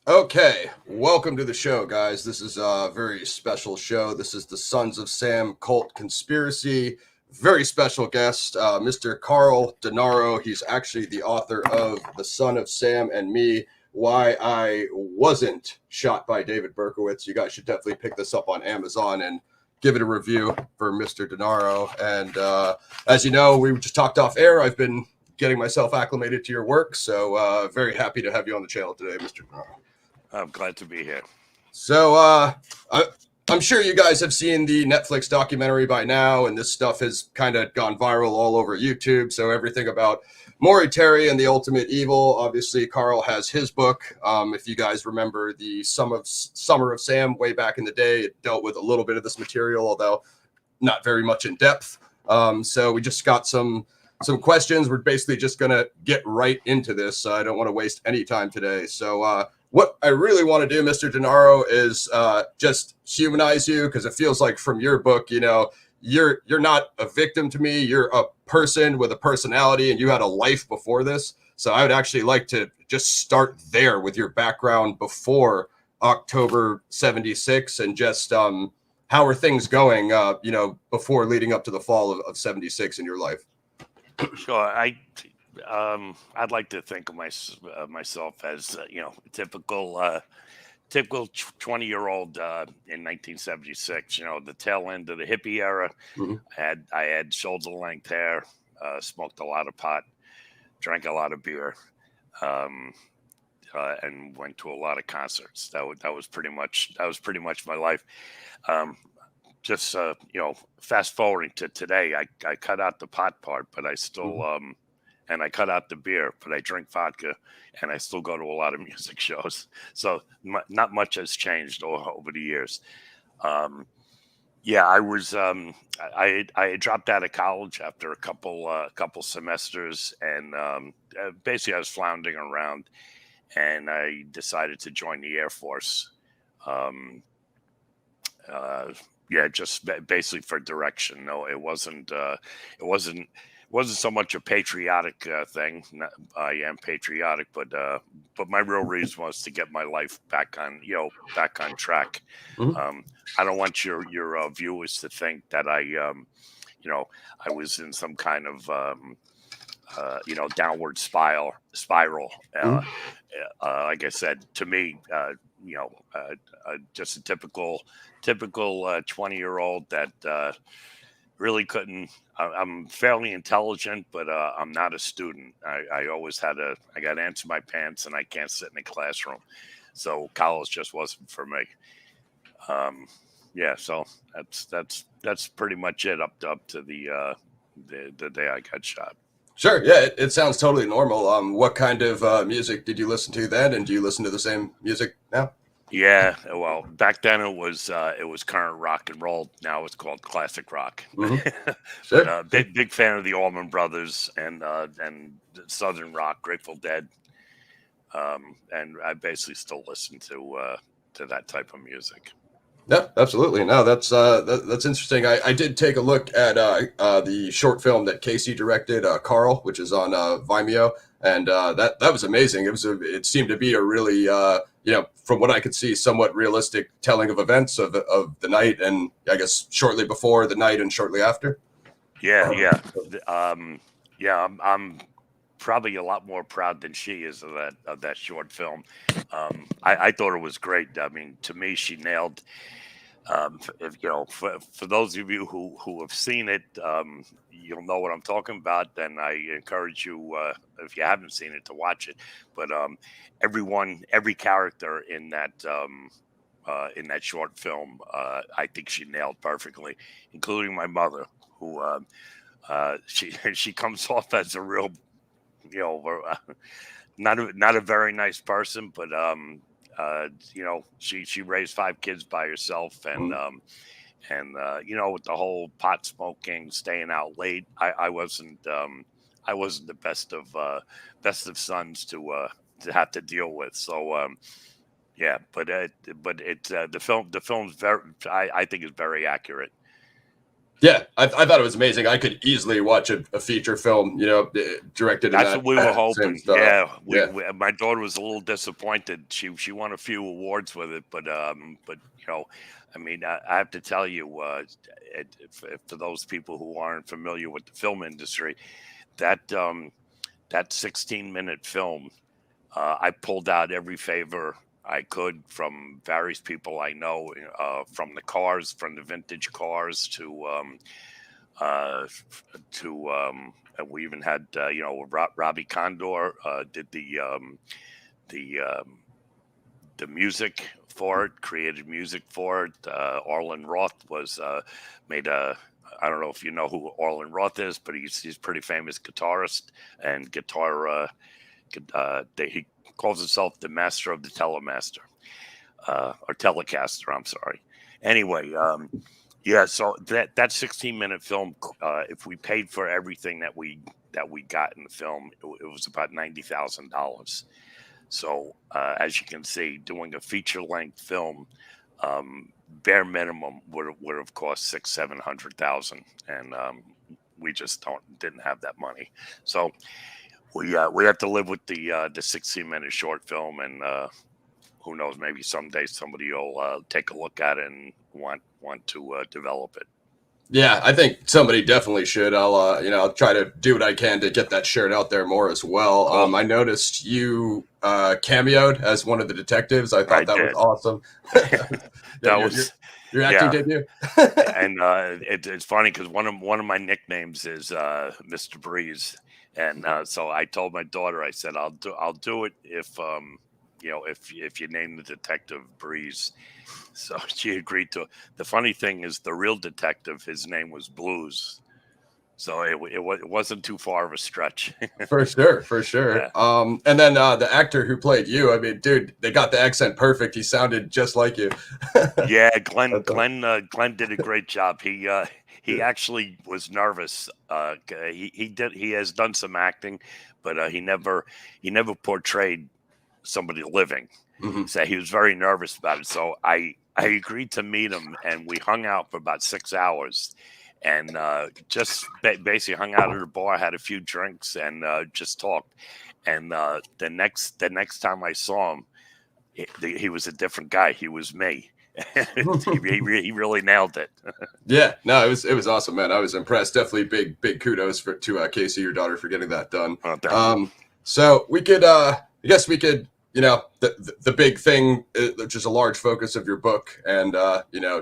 Okay, welcome to the show, guys. This is a very special show. This is the Sons of Sam Cult Conspiracy. Very special guest, Mr. Carl Denaro. He's actually the author of The Son of Sam and Me, Why I Wasn't Shot by David Berkowitz. You guys should definitely pick this up on Amazon and give it a review for Mr. Denaro. And as you know, we just talked off air. I've been getting myself acclimated to your work, so very happy to have you on the channel today, Mr. Denaro. I'm glad to be here. So I'm sure you guys have seen the Netflix documentary by now, and this stuff has kind of gone viral all over YouTube. So everything about Maury Terry and the Ultimate Evil. Obviously, Carl has his book. If you guys remember the Summer of Sam way back in the day, it dealt with a little bit of this material, although not very much in depth. So we just got some questions. We're basically just going to get right into this. I don't want to waste any time today. So what I really want to do, Mr. Denaro, is just humanize you, because it feels like from your book, you know, you're not a victim to me. You're a person with a personality, and you had a life before this. So I would actually like to just start there with your background before October 76, and just how are things going, before leading up to the fall of 76 in your life? Sure. I'd like to think of myself as typical 20-year-old in 1976. You know, the tail end of the hippie era. Mm-hmm. I had shoulder length hair, smoked a lot of pot, drank a lot of beer, and went to a lot of concerts. That was pretty much my life. Just fast forwarding to today, I cut out the pot part, but I still and I cut out the beer, but I drink vodka, and I still go to a lot of music shows. So not much has changed over the years. I was I had dropped out of college after a couple semesters, and basically I was floundering around, and I decided to join the Air Force. Just basically for direction. No, it wasn't so much a patriotic thing. I am patriotic, but my real reason was to get my life back on track. Mm-hmm. I don't want your viewers to think that I was in some kind of downward spiral. Mm-hmm. Like I said, to me, just a typical 20-year-old that really couldn't. I'm fairly intelligent, but I'm not a student. I always I got to answer my pants, and I can't sit in a classroom. So college just wasn't for me. So that's pretty much it up to the day I got shot. Sure. Yeah, it sounds totally normal. What kind of music did you listen to then, and do you listen to the same music now? Yeah, well, back then it was current rock and roll. Now it's called classic rock. Mm-hmm. Sure. But big fan of the Allman Brothers and Southern rock, Grateful Dead, and I basically still listen to that type of music. Yeah, absolutely. No, that's interesting. I did take a look at the short film that Casey directed, Carl, which is on Vimeo, and that was amazing. It seemed to be a really from what I could see, somewhat realistic telling of events of the night, and I guess shortly before the night and shortly after. I'm probably a lot more proud than she is of that short film. I thought it was great. I mean, to me, she nailed. For those of you who have seen it, you'll know what I'm talking about. Then I encourage you, if you haven't seen it, to watch it. But every character in that short film, I think she nailed perfectly, including my mother, who she comes off as a real, not a very nice person, but she raised 5 kids by herself, and with the whole pot smoking, staying out late, I wasn't the best of sons to have to deal with. So the film's very, I think, is very accurate. Yeah, I thought it was amazing. I could easily watch a feature film, directed in That's that what we were same hoping. style. Yeah, Yeah. my daughter was a little disappointed. She won a few awards with it, but I mean, I have to tell you, for those people who aren't familiar with the film industry, that that 16-minute film, I pulled out every favor I could from various people I know, from the cars, from the vintage cars uh, and we even had Robbie Condor did the the music for it, created music for it. Arlen Roth was made a. I don't know if you know who Arlen Roth is, but he's a pretty famous guitarist and guitar. He calls himself the master of the Telemaster, or Telecaster. I'm sorry. Anyway, yeah. So that 16-minute film, if we paid for everything that we got in the film, it was about $90,000. So as you can see, doing a feature length film, bare minimum would have cost 600,000 to 700,000, and we just didn't have that money. So we have to live with the 16-minute short film, and who knows, maybe someday somebody will take a look at it and want to develop it. Yeah, I think somebody definitely should. I'll try to do what I can to get that shared out there more as well. Cool. I noticed you cameoed as one of the detectives. I I thought that was did. awesome. Yeah, That was your acting yeah. debut. And it's funny because one of my nicknames is Mr. Breeze, and so I told my daughter, I said, I'll do it if if you name the detective Breeze. So she agreed to it. The funny thing is, the real detective, his name was Blues, so it wasn't too far of a stretch. For sure, for sure. Yeah. And then the actor who played you, I mean, dude, they got the accent perfect. He sounded just like you. Yeah, Glenn That's awesome. Glenn did a great job. He Yeah. actually was nervous. He has done some acting, but he never portrayed somebody living. Mhm. So he was very nervous about it. So I agreed to meet him, and we hung out for about 6 hours, and just basically hung out at a bar, had a few drinks, and just talked. And the next time I saw him, he was a different guy. He was me. He really nailed it. Yeah, no, it was awesome, man. I was impressed. Definitely big kudos to Casey, your daughter, for getting that done. Thank you. So we could, I guess we could, the big thing, which is a large focus of your book, and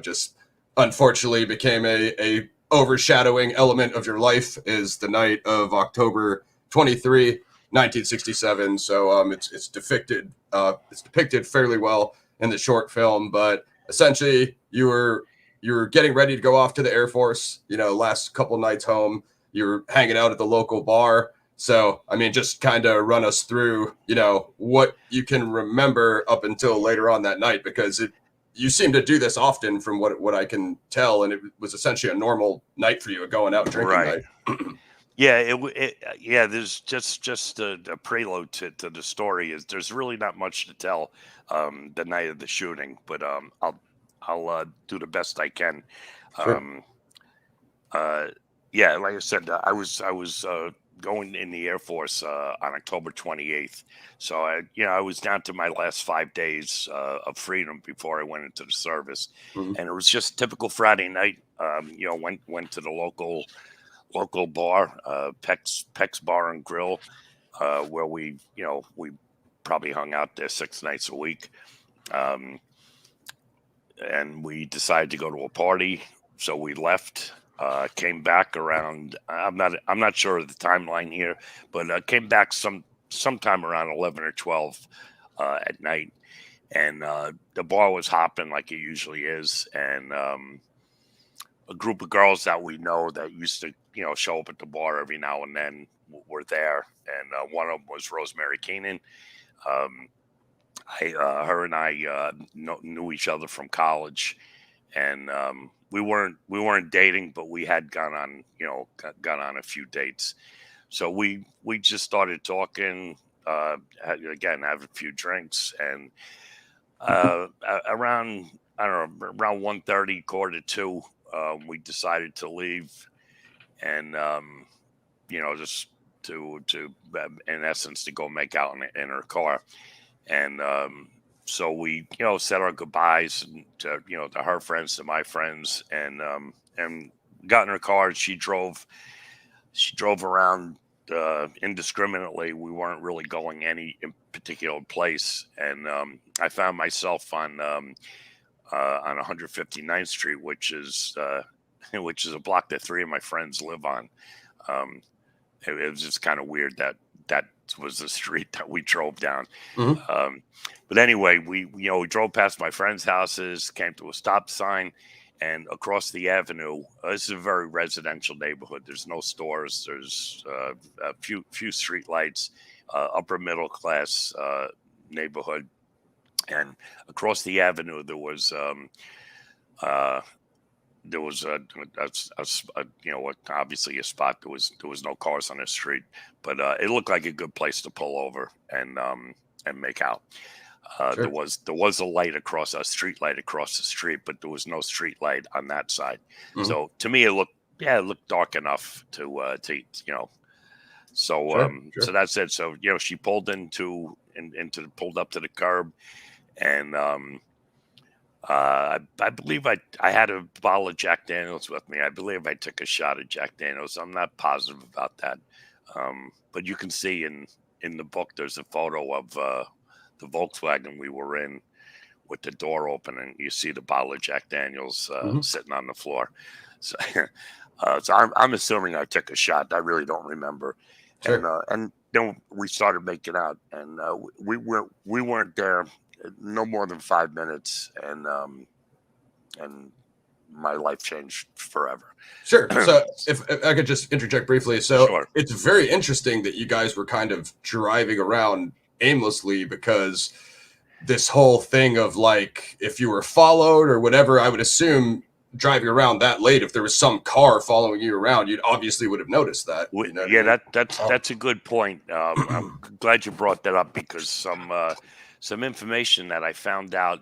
just unfortunately became a overshadowing element of your life, is the night of October 23, 1967. So it's depicted fairly well in the short film, but essentially you were getting ready to go off to the Air Force, last couple nights home. You're hanging out at the local bar. So, I mean, just kind of run us through, what you can remember up until later on that night, because you seem to do this often from what I can tell, and it was essentially a normal night for you, a going out drinking Right. night. Yeah. Yeah. There's just a prelude to the story. Is there's really not much to tell. The night of the shooting, but I'll do the best I can. Sure. Um, uh, yeah, like I said, I was going in the Air Force on October 28th. So I was down to my last 5 days of freedom before I went into the service, Mhm. and it was just typical Friday night. Went to the local bar, Peck's Bar and Grill, where we probably hung out there 6 nights a week. Um, and we decided to go to a party, so we left. Came back around. I'm not sure of the timeline here, but came back sometime around 11 or 12 at night, and the bar was hopping like it usually is, and a group of girls that we know that used to show up at the bar every now and then were there, and one of them was Rosemary Keenan. Um, her and I knew each other from college, and we weren't dating, but we had gone on a few dates. So we just started talking. Again, have a few drinks, and around I don't know, around 1:30, quarter to 2, we decided to leave, and just to in essence to go make out in her car, and so we said our goodbyes and to her friends, to my friends, and got in her car. And she drove around indiscriminately. We weren't really going any in particular place, and I found myself on 159th Street, which is a block that three of my friends live on. Um, it was just kind of weird that was the street that we drove down. Mm-hmm. But anyway, we drove past my friends' houses, came to a stop sign, and across the avenue. This is a very residential neighborhood. There's no stores. There's a few street lights, upper middle class neighborhood, and across the avenue there was obviously a spot. There was no cars on the street, but it looked like a good place to pull over and make out. Sure. There was a light across a street light across the street, but there was no street light on that side. Mm-hmm. So to me, it looked dark enough to. So Sure. so that's it. So she pulled pulled up to the curb, and I believe I had a bottle of Jack Daniels with me. I believe I took a shot of Jack Daniels. I'm not positive about that, but you can see in the book there's a photo of the Volkswagen we were in with the door open, and you see the bottle of Jack Daniels sitting on the floor. So, so I'm assuming I took a shot. I really don't remember. Sure. And then we started making out, and we weren't there no more than 5 minutes, and my life changed forever. Sure. So if I could just interject briefly. So Sure. It's very interesting that you guys were kind of driving around aimlessly, because this whole thing of like, if you were followed or whatever, I would assume driving around that late, if there was some car following you around, you'd obviously would have noticed that. You know what I mean? That's a good point. I'm glad you brought that up, because some information that I found out,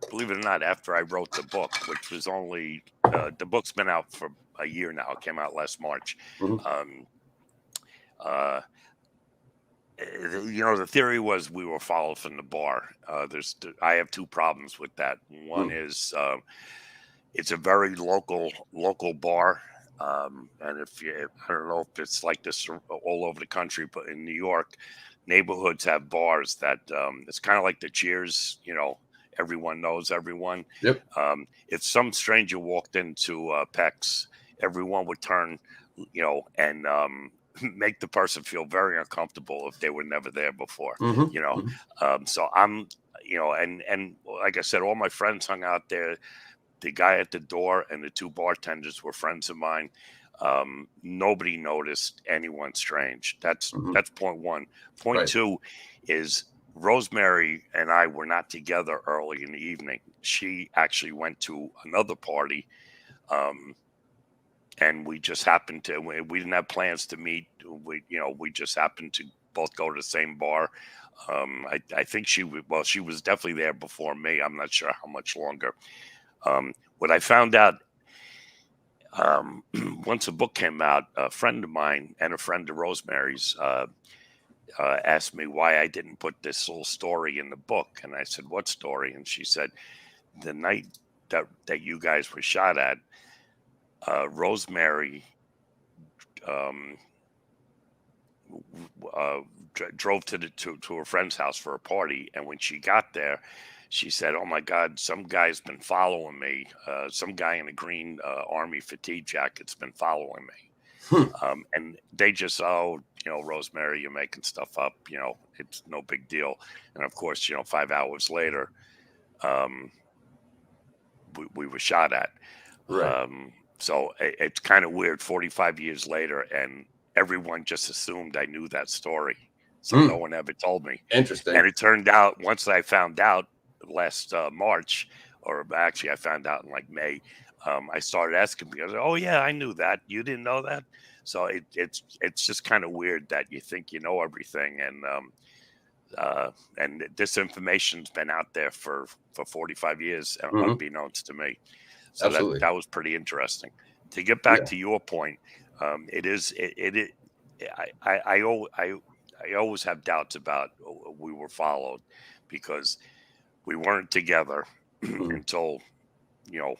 believe it or not, after I wrote the book, which was only the book's been out for a year now. It came out last March. Mm-hmm. The theory was we were followed from the bar. I have two problems with that. One is it's a very local bar, and I don't know if it's like this all over the country, but in New York, neighborhoods have bars that it's kind of like the Cheers. Everyone knows everyone. Yep. If some stranger walked into Peck's, everyone would turn, and make the person feel very uncomfortable if they were never there before. Mm-hmm. So I'm, and like I said, all my friends hung out there. The guy at the door and the two bartenders were friends of mine. Nobody noticed anyone strange. That's point one. Point Right. two is Rosemary and I were not together early in the evening. She actually went to another party, and we just happened to. We didn't have plans to meet. We just happened to both go to the same bar. I think she was definitely there before me. I'm not sure how much longer. What I found out once the book came out, a friend of mine and a friend of Rosemary's asked me why I didn't put this little story in the book. And I said, "What story?" And she said, "The night that you guys were shot at, Rosemary drove to her friend's house for a party. And when she got there, she said, 'Oh my God, some guy's been following me. Some guy in a green army fatigue jacket's been following me.'" And they just, Rosemary, you're making stuff up. It's no big deal. And of course, 5 hours later, we were shot at. Right. So it's kind of weird. 45 years later, and everyone just assumed I knew that story. So no one ever told me. Interesting. And it turned out, once I found out last March, or actually I found out in like May, I started asking people, "Oh yeah, I knew that. You didn't know that?" So it's just kind of weird that you think you know everything, and this information's been out there for 45 years, unbeknownst to me. So Absolutely. that was pretty interesting. To get Yeah. back to your point, I always have doubts about we were followed because we weren't together Mhm. until you know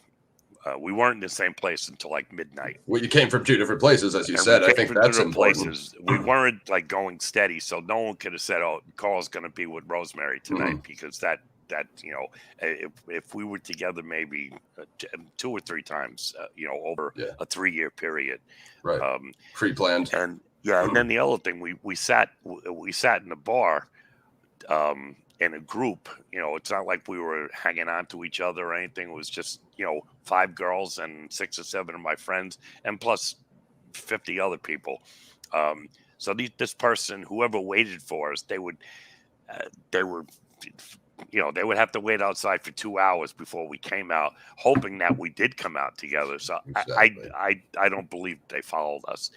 we weren't in the same place until like midnight. Well, you came from two different places, as you And we said. I came think from that's different important. places. We weren't like going steady, so no one could have said, "Oh, Carl's going to be with Rosemary tonight," Mhm. because that if we were together maybe 2 or 3 times, over Yeah. a 3-year period, Right. um, Pre-planned. and yeah, and then the other thing we sat in the bar in a group. It's not like we were hanging on to each other or anything. It was just 5 girls and 6 or 7 of my friends, and plus 50 other people. So this person, whoever waited for us, they were, they would have to wait outside for 2 hours before we came out, hoping that we did come out together. So Exactly. I don't believe they followed us.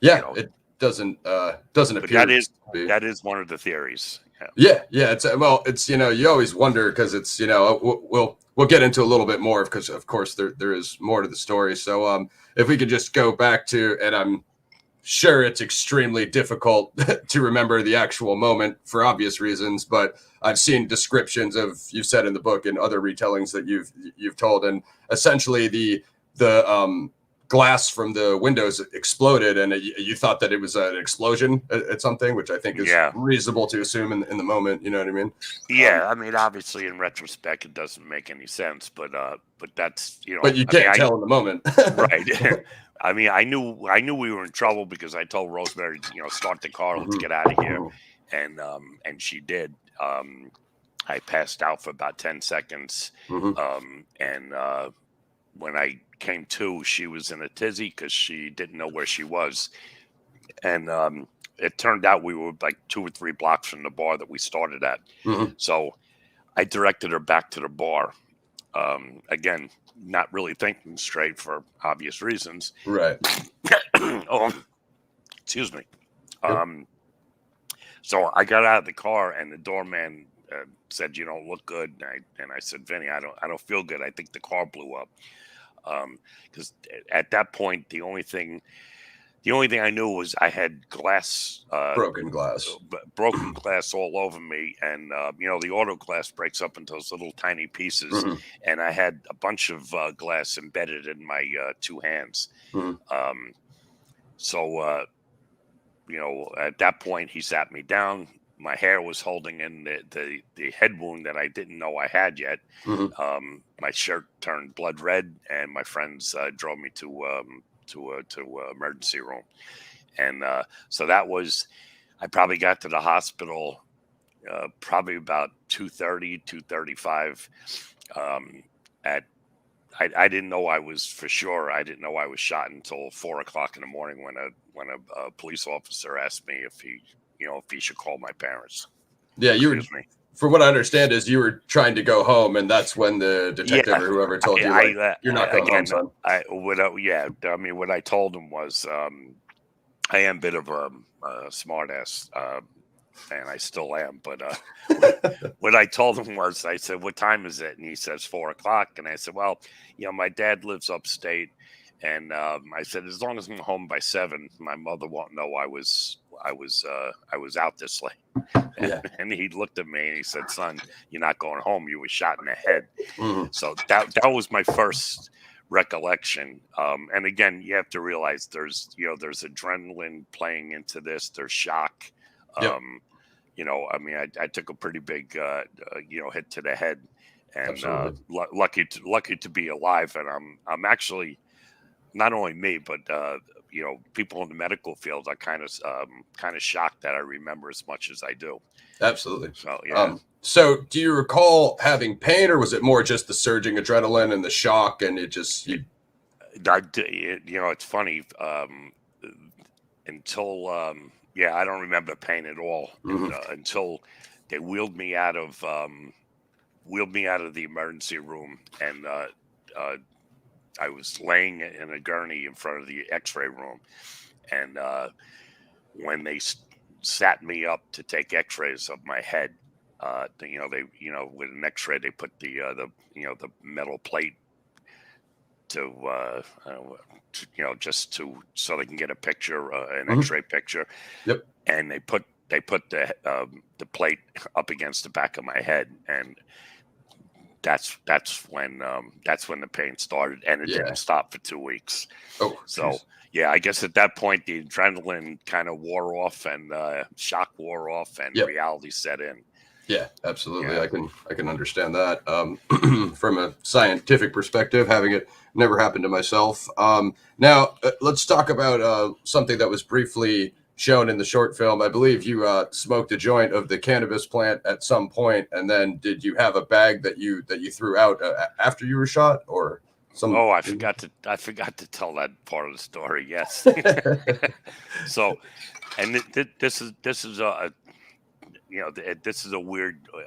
Yeah, it doesn't But that appear is to be. that is one of the theories. Yeah. Yeah. It's well, it's you always wonder because it's we'll get into a little bit more because of course there is more to the story. So if we could just go back to, and I'm sure it's extremely difficult to remember the actual moment for obvious reasons, but I've seen descriptions of, you've said in the book and other retellings that you've told, and essentially the glass from the windows exploded, and you thought that it was an explosion at something, which I think is Yeah. reasonable to assume in the moment. You know what I mean? Yeah, I mean, obviously, in retrospect, it doesn't make any sense, but that's But you I mean, can't tell in the moment. right. I mean, I knew we were in trouble because I told Rosemary, start the car, let's Mhm. get out of here, Mhm. and she did. I passed out for about 10 seconds, Mhm. and when I came to, she was in a tizzy because she didn't know where she was, and it turned out we were like 2 or 3 blocks from the bar that we started at, Mhm. so I directed her back to the bar. Again, not really thinking straight for obvious reasons. Right. Oh, excuse me. Good. Um, so I got out of the car, and the doorman said, "You don't look good." And I said, "Vinny, I don't feel good. I think the car blew up." Because at that point, the only thing I knew was I had glass, Broken glass. broken glass all over me, and the auto glass breaks up into those little tiny pieces, Mhm. and I had a bunch of glass embedded in my 2 hands. Mhm. Um, so at that point, he sat me down. My hair was holding in the head wound that I didn't know I had yet. Mhm. My shirt turned blood red, and my friends drove me to emergency room. And so that was, I probably got to the hospital probably about 2:30, 2:35. Um, at I didn't know I was for sure. I didn't know I was shot until 4 o'clock in the morning when a police officer asked me if he should call my parents. Yeah, Excuse me. from what I understand, is you were trying to go home, and that's when the detective Yeah, or whoever told you, like, you're not going home, again, son. yeah. I mean, what I told him was, I am a bit of a smartass, and I still am. But what I told him was, I said, "What time is it?" And he says 4 o'clock. And I said, "Well, my dad lives upstate." And I said, "As long as I'm home by 7, my mother won't know I was out this late." Yeah. And he looked at me and he said, "Son, you're not going home. You were shot in the head." Mhm. So that was my first recollection. And again, you have to realize there's adrenaline playing into this. There's shock. Yep. I mean, I took a pretty big hit to the head, and Absolutely. lucky to be alive. And I'm actually, not only me, but people in the medical field are kind of shocked that I remember as much as I do. Absolutely. So yeah. So do you recall having pain, or was it more just the surging adrenaline and the shock, and it just you? It's funny. Until I don't remember pain at all, and Mhm. until they wheeled me out of the emergency room, and uh, I was laying in a gurney in front of the X-ray room, and when they sat me up to take X-rays of my head, With an X-ray, they put the metal plate to just so they can get a picture, an X-ray picture. Yep. And they put the plate up against the back of my head, and that's when the pain started, and it didn't stop for 2 weeks. Oh, so geez. Yeah, I guess at that point the adrenaline kind of wore off, and shock wore off, and reality set in. Yeah, absolutely. Yeah. I can understand that. From a scientific perspective, having it never happened to myself. Now, let's talk about something that was briefly shown in the short film. I believe you smoked a joint of the cannabis plant at some point, and then did you have a bag that you threw out after you were shot, or some? Oh, I forgot to tell that part of the story. Yes. So, and this is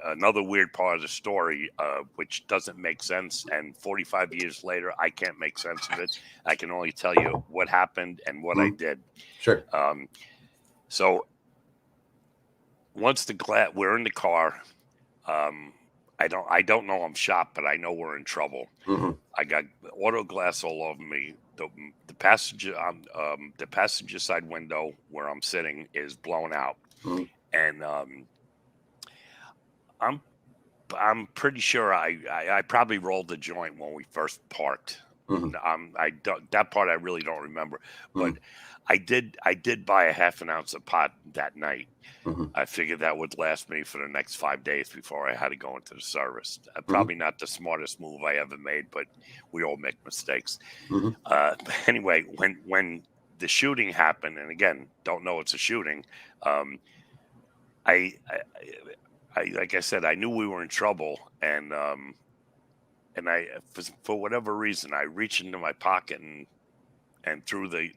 another weird part of the story, which doesn't make sense. And 45 years later, I can't make sense of it. I can only tell you what happened and what I did. Sure. So once we're in the car, I don't know I'm shot, but I know we're in trouble. I got auto glass all over me. The passenger side window where I'm sitting is blown out, and I'm pretty sure I probably rolled the joint when we first parked. That part I really don't remember, but I did buy a half an ounce of pot that night. I figured that would last me for the next 5 days before I had to go into the service. Probably not the smartest move I ever made, but we all make mistakes. But anyway, when the shooting happened, and again, don't know it's a shooting, I like I said, I knew we were in trouble, and I for whatever reason I reached into my pocket and threw the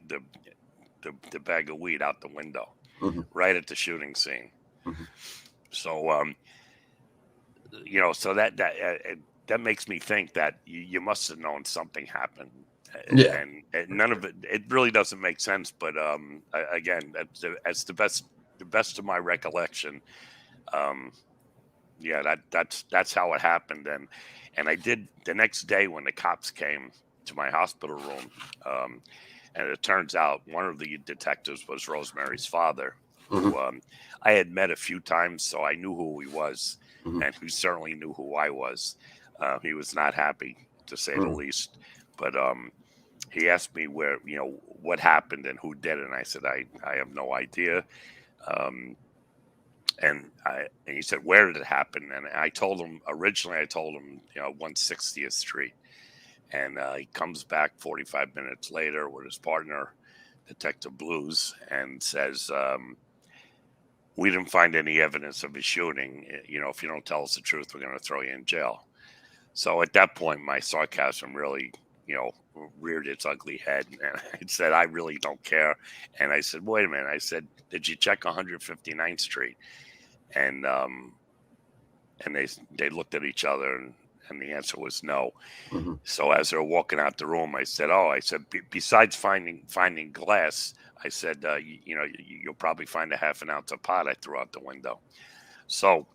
bag of weed out the window right at the shooting scene. So so that makes me think that you must have known something happened. And none of it really doesn't make sense, but again, that's the best of my recollection. That's how it happened. And I did the next day when the cops came to my hospital room, and it turns out one of the detectives was Rosemary's father, who I had met a few times, so I knew who he was, and he certainly knew who I was. He was not happy, to say the least, but he asked me what happened and who did it, and I said I have no idea. And he said, where did it happen? And I told him 160th Street. And he comes back 45 minutes later with his partner, Detective Blues, and says, we didn't find any evidence of a shooting. If you don't tell us the truth, we're going to throw you in jail. So at that point, my sarcasm really, reared its ugly head. And I said, I really don't care. And I said, wait a minute. I said, did you check 159th Street? And they looked at each other, and the answer was no. So as they're walking out the room, I said, besides finding glass, I said, you'll probably find a half an ounce of pot I threw out the window. So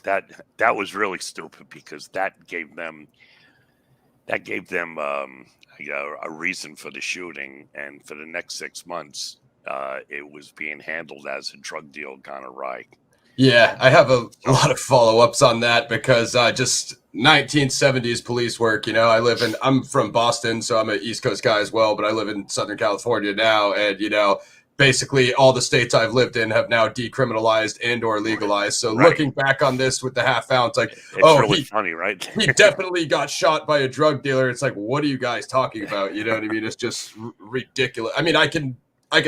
that was really stupid, because that gave them a reason for the shooting. And for the next 6 months, it was being handled as a drug deal gone awry. Yeah, I have a lot of follow-ups on that, because just 1970s police work. I'm from Boston, so I'm an East Coast guy as well, but I live in Southern California now, and basically all the states I've lived in have now decriminalized and or legalized. So looking back on this with the half ounce, like, it's really funny, right? He definitely got shot by a drug dealer. It's like, what are you guys talking about? You know what I mean? It's just ridiculous. I mean, I can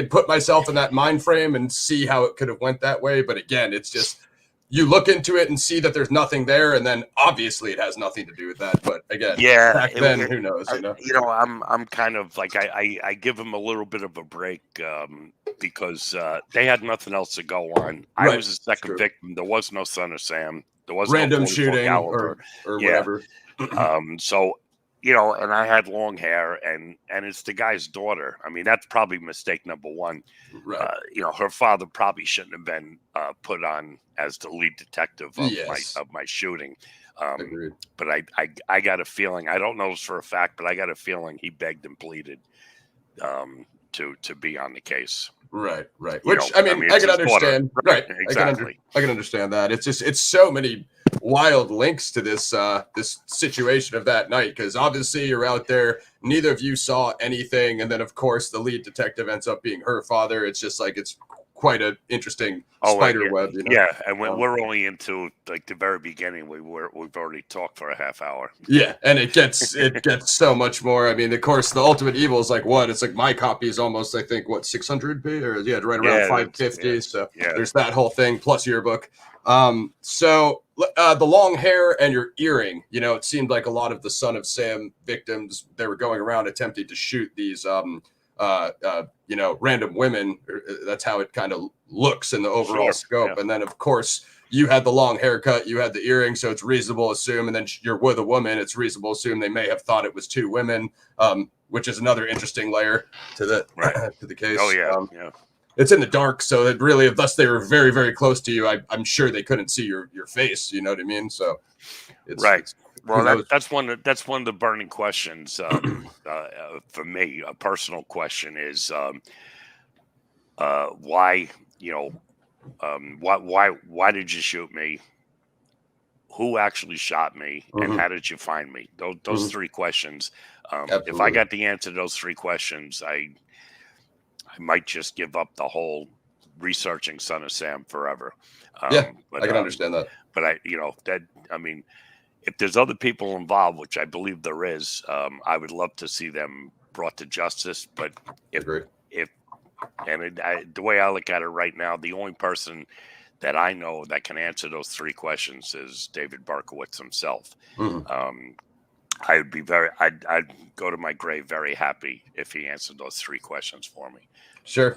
put myself in that mind frame and see how it could have went that way. But again, it's just, you look into it and see that there's nothing there, and then obviously it has nothing to do with that. But again, back then, who knows? I'm kind of like, I give them a little bit of a break, because they had nothing else to go on. I was the second victim. There was no Son of Sam. There was random no shooting or whatever. So you know, and I had long hair, and it's the guy's daughter. I mean, that's probably mistake number one. Right. You know, her father probably shouldn't have been put on as the lead detective of Yes. my shooting. Agreed. But I got a feeling, I don't know this for a fact, but I got a feeling he begged and pleaded to be on the case. Right. You Which know, I mean, I it's can his daughter. understand. Right. Exactly. I can understand that. It's just it's so many wild links to this this situation of that night, because obviously you're out there, neither of you saw anything, and then of course the lead detective ends up being her father. It's just like it's quite an interesting spider yeah, web, you know. yeah, and we're only into like the very beginning. We've already talked for a half hour. Yeah, and it gets so much more. I mean, of course, the Ultimate Evil is like what? It's like my copy is almost, I think, what, 600 or yeah, right around 550. So there's that whole thing plus your book. So the long hair and your earring. You know, it seemed like a lot of the Son of Sam victims, they were going around attempting to shoot these you know, random women. That's how it kind of looks in the overall scope. Yeah. And then of course you had the long haircut, you had the earring, so it's reasonable to assume, and then you're with a woman, it's reasonable to assume they may have thought it was two women, which is another interesting layer to the to the case. Oh yeah. It's in the dark, so it really, thus they were very, very close to you. I'm sure they couldn't see your face. You know what I mean? So it's right. It's, well, that's one of the burning questions for me. A personal question is why, you know, why did you shoot me? Who actually shot me, and how did you find me? Those three questions. If I got the answer to those three questions, I might just give up the whole researching Son of Sam forever. But, I can understand that. But I mean, if there's other people involved, which I believe there is, I would love to see them brought to justice. But the way I look at it right now, the only person that I know that can answer those three questions is David Berkowitz himself. I'd go to my grave very happy if he answered those three questions for me. Sure.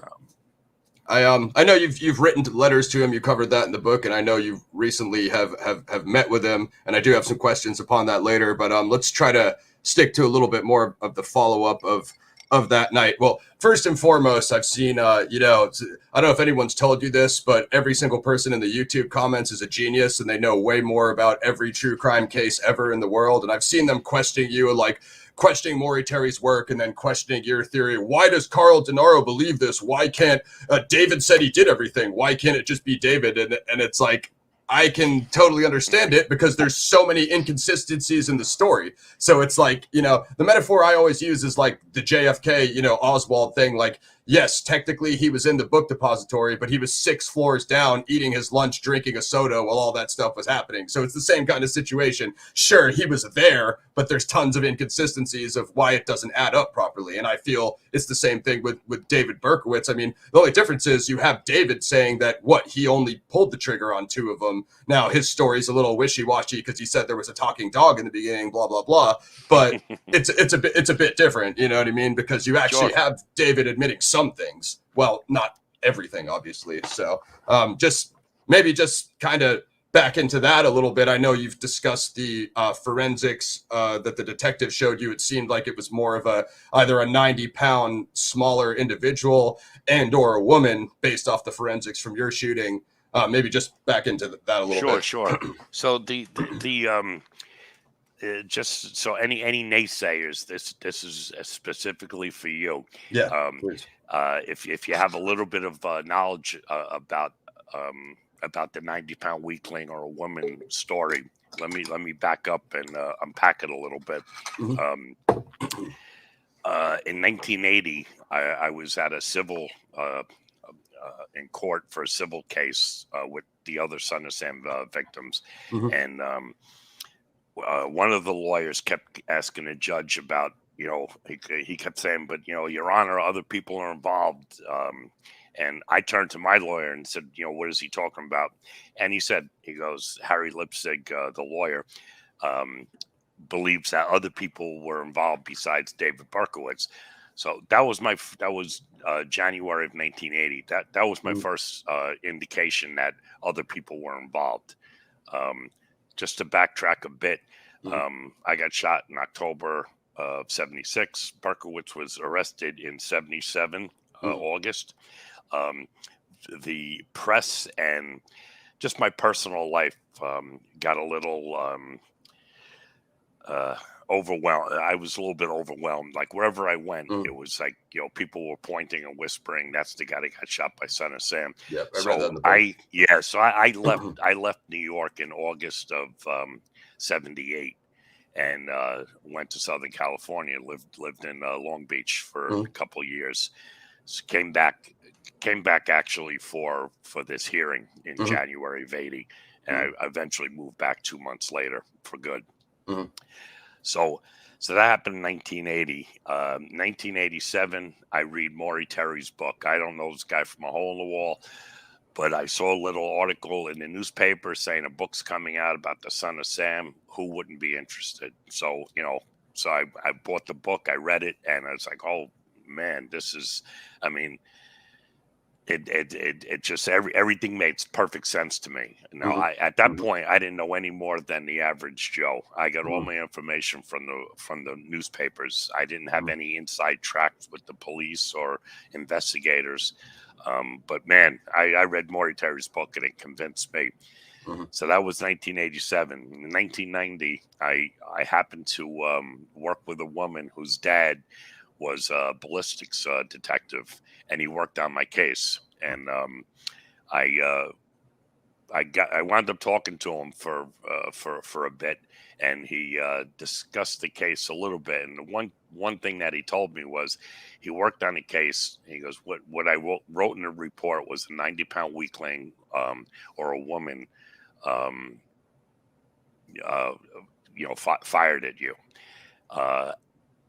I know you've written letters to him. You covered that in the book, and I know you recently have met with him. And I do have some questions upon that later. But let's try to stick to a little bit more of the follow up of that night. Well, first and foremost, I've seen, you know, I don't know if anyone's told you this, but every single person in the YouTube comments is a genius, and they know way more about every true crime case ever in the world. And I've seen them questioning you, like questioning Maury Terry's work, and then questioning your theory. Why does Carl Denaro believe this? Why can't David said he did everything? Why can't it just be David? And it's like, I can totally understand it because there's so many inconsistencies in the story. So it's like, you know, the metaphor I always use is like the JFK, you know, Oswald thing. Like, yes, technically he was in the book depository, but he was 6 floors down eating his lunch, drinking a soda while all that stuff was happening. So it's the same kind of situation. Sure, he was there, but there's tons of inconsistencies of why it doesn't add up properly. And I feel it's the same thing with David Berkowitz. I mean, the only difference is you have David saying that he only pulled the trigger on 2 of them. Now his story's a little wishy-washy because he said there was a talking dog in the beginning, blah, blah, blah. But it's a bit different, you know what I mean? Because you actually have David admitting some things. Well, not everything, obviously. So just kind of back into that a little bit. I know you've discussed the forensics that the detective showed you. It seemed like it was more of either a 90-pound smaller individual and or a woman based off the forensics from your shooting. Maybe just back into that a little bit. Sure. So just so any naysayers, this is specifically for you. Yeah. Please. If you have a little bit of knowledge about the 90-pound weakling or a woman story, let me back up and unpack it a little bit. In 1980, I was at a civil in court for a civil case with the other Son of Sam victims, and one of the lawyers kept asking the judge about, you know, he kept saying, but, you know, Your Honor, other people are involved. And I turned to my lawyer and said, you know, what is he talking about? And he goes, Harry Lipsig, the lawyer, believes that other people were involved besides David Berkowitz. So that was January of 1980. That was my first indication that other people were involved. Just to backtrack a bit, I got shot in October of 76. Berkowitz was arrested in 77, August. The press and just my personal life got a little overwhelmed. I was a little bit overwhelmed. Like wherever I went, it was like, people were pointing and whispering, "That's the guy that got shot by Son of Sam." Yeah, I read that in the book. So I left. I left New York in August of 78, and went to Southern California. Lived in Long Beach for a couple of years. So came back actually for this hearing in January of 80, and I eventually moved back 2 months later for good. So that happened in 1980. 1987, I read Maury Terry's book. I don't know this guy from a hole in the wall, but I saw a little article in the newspaper saying a book's coming out about the Son of Sam. Who wouldn't be interested? So, so I bought the book, I read it, and I was like, oh man, this is, I mean, it just everything made perfect sense to me. Now, at that point, I didn't know any more than the average Joe. I got all my information from the newspapers. I didn't have any inside tracks with the police or investigators. But man, I read Maury Terry's book and it convinced me. So that was 1987. In 1990, I happened to work with a woman whose dad was a ballistics detective, and he worked on my case. And I wound up talking to him for a bit, and he discussed the case a little bit. And one thing that he told me was he worked on a case. He goes, what I wrote in the report was a 90-pound weakling or a woman, fired at you.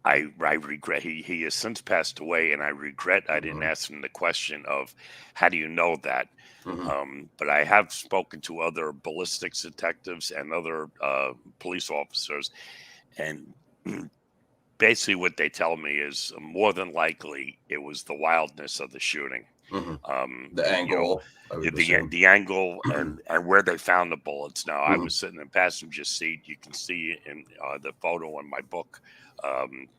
I regret he has since passed away, and I regret I didn't ask him the question of how do you know that. But I have spoken to other ballistics detectives and other police officers, and basically what they tell me is more than likely it was the wildness of the shooting. The angle, the angle and where they found the bullets. Now, I was sitting in the passenger seat. You can see in the photo in my book,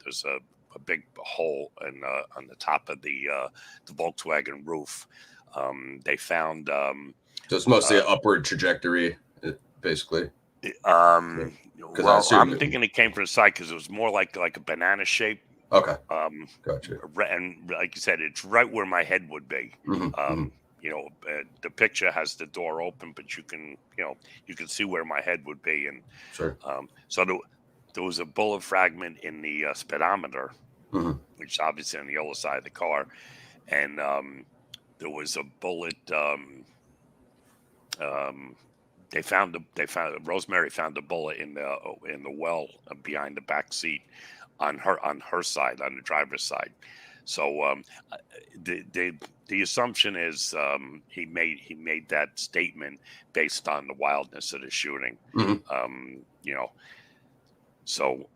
there's a big hole on the top of the Volkswagen roof. They found so it's mostly an upward trajectory, basically. I'm thinking it came from the side because it was more like a banana shape. Okay. Gotcha. And like you said, it's right where my head would be. The picture has the door open, but you can see where my head would be. And sure. So there was a bullet fragment in the speedometer, which is obviously on the yellow side of the car, and there was a bullet. Rosemary found a bullet in the well behind the back seat on her side, on the driver's side. So the assumption is he made that statement based on the wildness of the shooting. So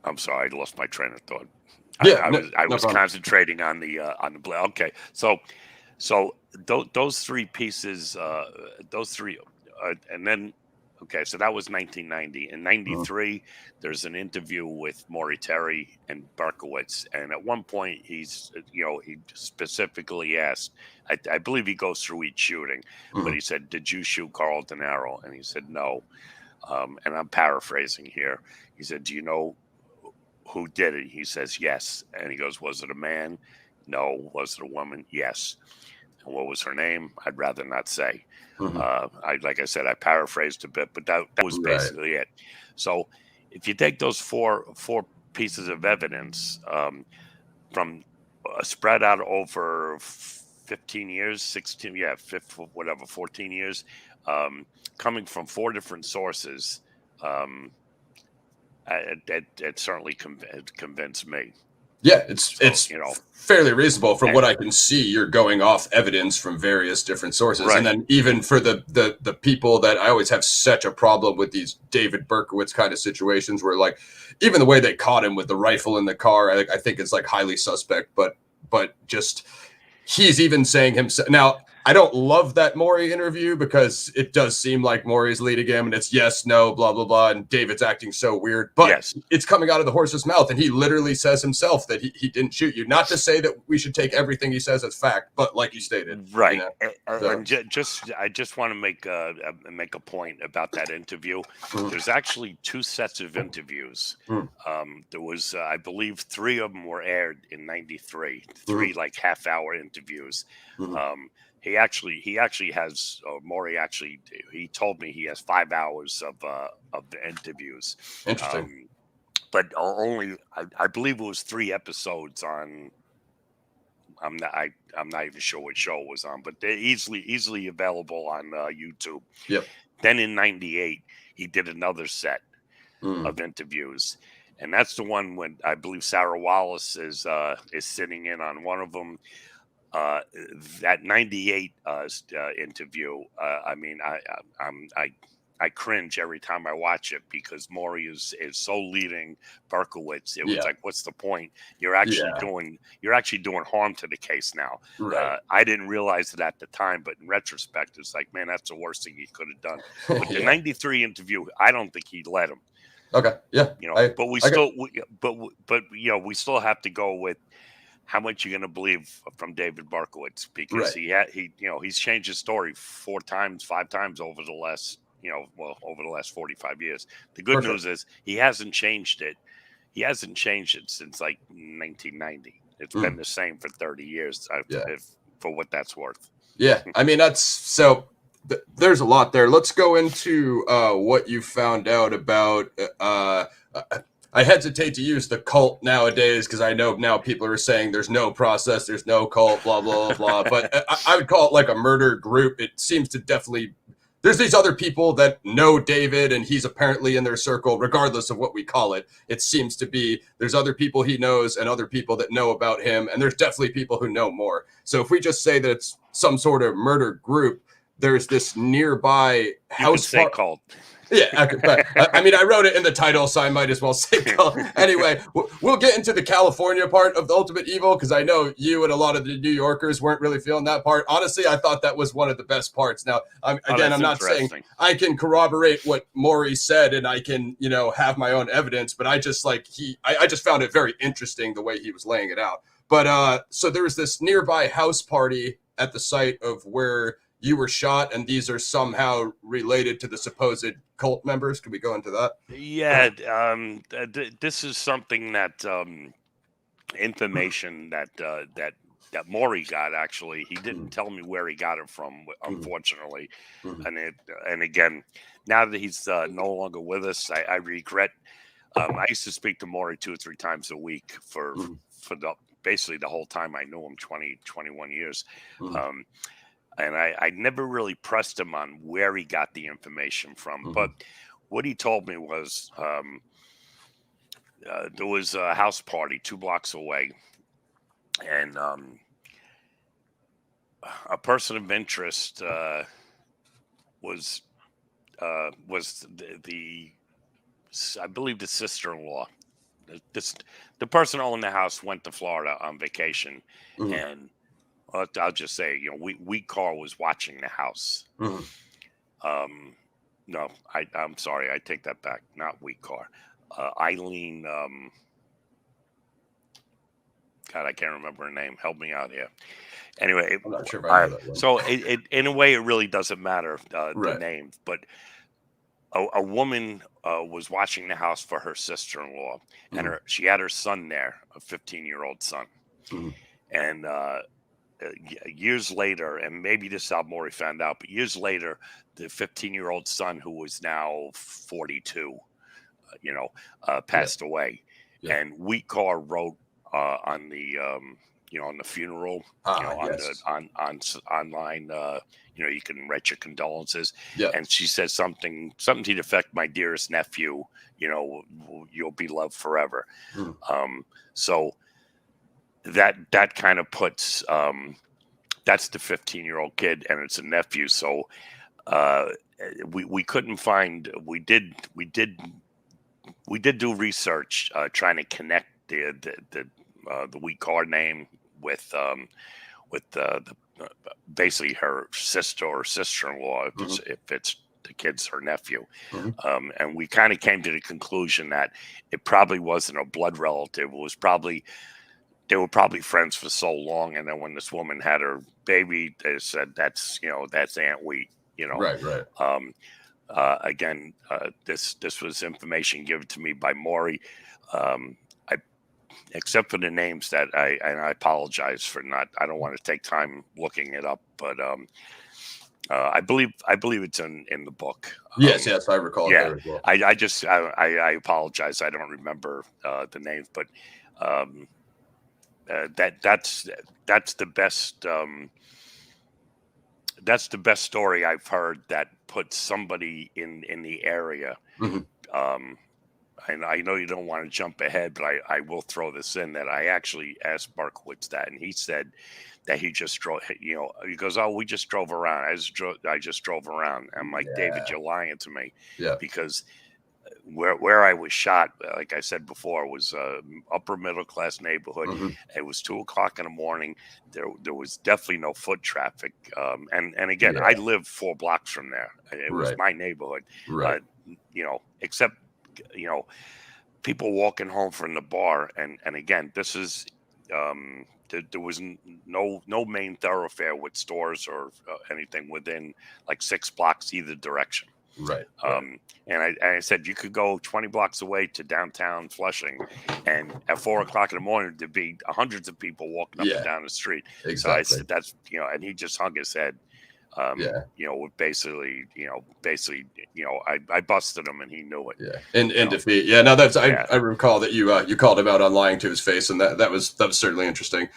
I'm sorry, I lost my train of thought. Yeah, I was concentrating on the okay. So those three pieces, and then, okay, so that was 1990. In 93, there's an interview with Maury Terry and Berkowitz. And at one point, he specifically asked, I believe he goes through each shooting, but he said, "Did you shoot Carl Denaro?" And he said, "No." And I'm paraphrasing here. He said, "Do you know who did it?" He says, "Yes." And he goes, "Was it a man?" "No." "Was it a woman?" "Yes." "And what was her name?" "I'd rather not say." Like I said, I paraphrased a bit, but that was basically it. So if you take those four pieces of evidence from spread out over 15 years, 16, 14 years, coming from four different sources, it certainly convinced me. Yeah, it's fairly reasonable from what I can see. You're going off evidence from various different sources, and then even for the people that I always have such a problem with these David Berkowitz kind of situations, where like even the way they caught him with the rifle in the car, I think it's like highly suspect. But just he's even saying himself now. I don't love that Maury interview because it does seem like Maury's leading him and it's yes, no, blah, blah, blah. And David's acting so weird, but Yes. it's coming out of the horse's mouth. And he literally says himself that he didn't shoot you. Not to say that we should take everything he says as fact, but like you stated. Right. You know, And I just want to make a point about that interview. There's actually 2 sets of interviews. There was, I believe 3 of them were aired in 93, 3 like half-hour interviews. He actually has Maury actually he told me he has 5 hours of the interviews. Interesting. But only I believe it was 3 episodes on. I'm not even sure what show it was on, but they're easily available on YouTube. Yep. Then in '98 he did another set of interviews, and that's the one when I believe Sarah Wallace is sitting in on one of them. That '98 interview, I mean, I cringe every time I watch it because Maury is so leading Berkowitz. It was like, what's the point? You're actually doing harm to the case now. Right. I didn't realize it at the time, but in retrospect, it's like, man, that's the worst thing he could have done. But the '93 interview, I don't think he let him. Okay. Yeah. You know, but we we still have to go with how much you're going to believe from David Berkowitz because he's changed his story 4 times, 5 times over the last. Over the last 45 years. The good news is he hasn't changed it. He hasn't changed it since like 1990. It's been the same for 30 years, for what that's worth. Yeah, I mean, that's so there's a lot there. Let's go into what you found out about. I hesitate to use the cult nowadays because I know now people are saying there's no process, there's no cult, blah, blah, blah. But I would call it like a murder group. It seems to definitely... There's these other people that know David and he's apparently in their circle, regardless of what we call it. It seems to be there's other people he knows and other people that know about him. And there's definitely people who know more. So if we just say that it's some sort of murder group, there's this nearby house cult. Yeah, but I mean, I wrote it in the title, so I might as well say cult. Anyway, we'll get into the California part of the Ultimate Evil because I know you and a lot of the New Yorkers weren't really feeling that part. Honestly, I thought that was one of the best parts. Now, I'm not saying I can corroborate what Maury said and I can, have my own evidence, but I just I just found it very interesting the way he was laying it out. But so there was this nearby house party at the site of where you were shot, and these are somehow related to the supposed cult members. Can we go into that? Yeah, this is something that information that Maury got. Actually, he didn't tell me where he got it from, unfortunately. And again, now that he's no longer with us, I regret. I used to speak to Maury 2 or 3 times a week for basically the whole time I knew him, 21 years. And I never really pressed him on where he got the information from. But what he told me was there was a house party 2 blocks away. And a person of interest was the I believe the sister-in-law. The person owning the house went to Florida on vacation. And I'll just say, Carl was watching the house. No, I'm sorry. I take that back. Not Carr. Eileen. God, I can't remember her name. Help me out here. Anyway, I'm not sure if I know that one. So in a way, it really doesn't matter the name. But a woman was watching the house for her sister-in-law, and she had her son there, a 15-year-old son, and. Years later, and maybe this is how Maury found out, but years later, the 15-year-old son, who was now 42, passed away. Yeah. And Carr wrote on the on the funeral, online, you can write your condolences. Yeah. And she says something to the effect, "My dearest nephew, you'll be loved forever." So. That kind of puts that's the 15-year-old kid and it's a nephew. So we couldn't find. We did do research trying to connect the Carr name with the basically her sister or sister-in-law, if it's the kid's her nephew. And we kind of came to the conclusion that it probably wasn't a blood relative. It was probably, they were probably friends for so long. And then when this woman had her baby, they said, that's Aunt Wheat, Right. Again, this was information given to me by Maury. Except for the names that I apologize for not, I don't want to take time looking it up, but I believe it's in the book. Yes, I recall. Yeah, there as well. I apologize. I don't remember the names, but that's the best. That's the best story I've heard that puts somebody in the area. And I know you don't want to jump ahead, but I will throw this in that I actually asked Berkowitz that, and he said that he just drove. He goes, "Oh, we just drove around. I just drove around." I'm like, David, you're lying to me, because where I was shot, like I said before, was upper middle class neighborhood. It was 2:00 in the morning. There was definitely no foot traffic, and again, I live 4 blocks from there. It was my neighborhood, except people walking home from the bar, and again, this is there was no main thoroughfare with stores or anything within like 6 blocks either direction. And I said you could go 20 blocks away to downtown Flushing, and at 4:00 in the morning there'd be hundreds of people walking up and down the street. Exactly. So I said that's and he just hung his head. Basically, I busted him and he knew it. In defeat. No, that's I recall that you called him out on lying to his face, and that was certainly interesting.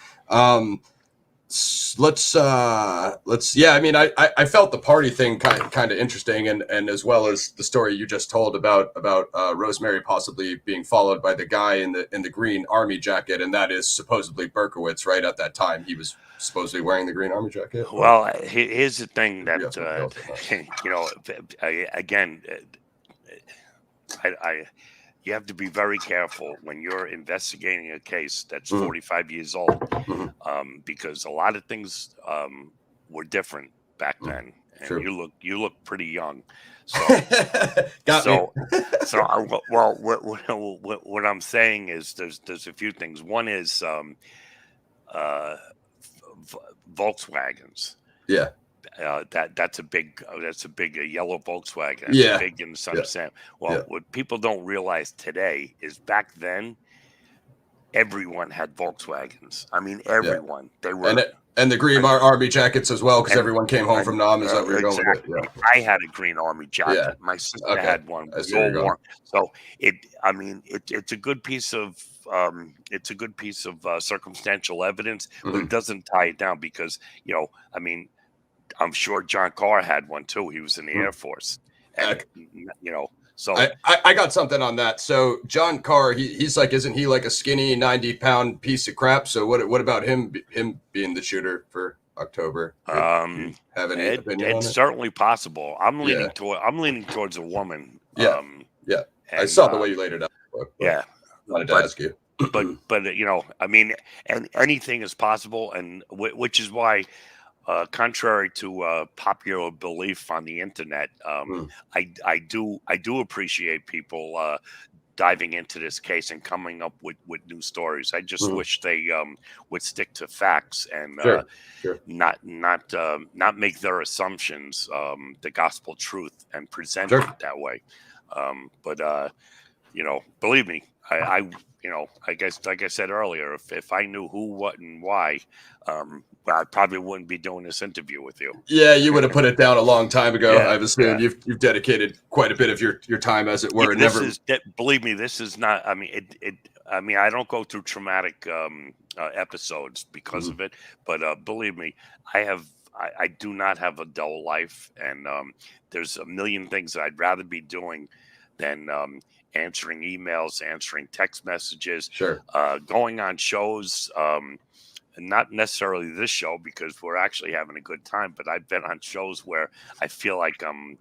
Let's I mean, I felt the party thing kind of interesting, and as well as the story you just told about Rosemary possibly being followed by the guy in the green army jacket, and that is supposedly Berkowitz. Right at that time, he was supposedly wearing the green army jacket. Well, here's the thing that again, you have to be very careful when you're investigating a case that's 45 years old, because a lot of things were different back then, and you look pretty young. So, what I'm saying is there's a few things. One is Volkswagens. That's a big yellow Volkswagen. It's big in the Son of Sam. Well, what people don't realize today is back then everyone had Volkswagens. I mean, everyone. They were and the green army jackets as well, because everyone came home from Nam. Is that where you're going with it? I had a green army jacket. My sister had one. So it's a good piece of circumstantial evidence, but it doesn't tie it down because I'm sure John Carr had one too. He was in the Air Force, and So I got something on that. So John Carr, he's like, isn't he like a skinny 90-pound piece of crap? So what about him being the shooter for October? Have any opinion on it? It's certainly possible. I'm leaning towards a woman. I saw the way you laid it out. Wanted to ask you. but and anything is possible, and which is why. Contrary to popular belief on the internet, I do appreciate people diving into this case and coming up with new stories. I just wish they would stick to facts and not make their assumptions the gospel truth and present it that way. But believe me, I guess, like I said earlier, if I knew who, what, and why, I probably wouldn't be doing this interview with you. Yeah, you would have put it down a long time ago. I've assumed you've dedicated quite a bit of your time, as it were. Believe me, this is not. I mean, I don't go through traumatic episodes because of it, but believe me, I do not have a dull life, and there's a million things that I'd rather be doing than answering emails, answering text messages, going on shows. And not necessarily this show because we're actually having a good time, but I've been on shows where I feel like I'm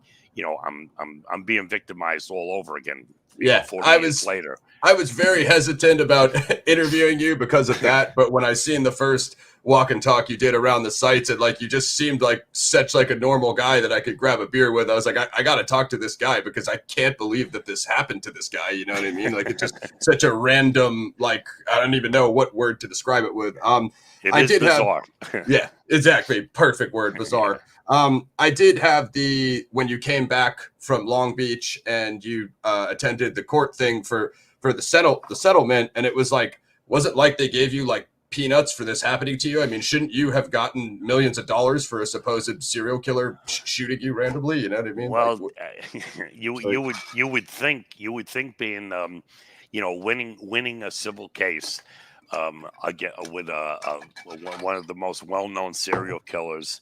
being victimized all over again Yeah, 40 years later. I was very hesitant about interviewing you because of that, but when I seen the first walk and talk you did around the sites, and like you just seemed like such like a normal guy that I could grab a beer with. I was like, I got to talk to this guy because I can't believe that this happened to this guy. You know what I mean? Like it's just such a random, like I don't even know what word to describe it with. It I is did bizarre. yeah, exactly, perfect word, bizarre. I did have when you came back from Long Beach and you attended the court thing for the settlement, and it was like, wasn't like they gave you like peanuts for this happening to you. I mean, shouldn't you have gotten millions of dollars for a supposed serial killer shooting you randomly? You know what I mean? Well, Like, you would think being winning a civil case again with one of the most well-known serial killers.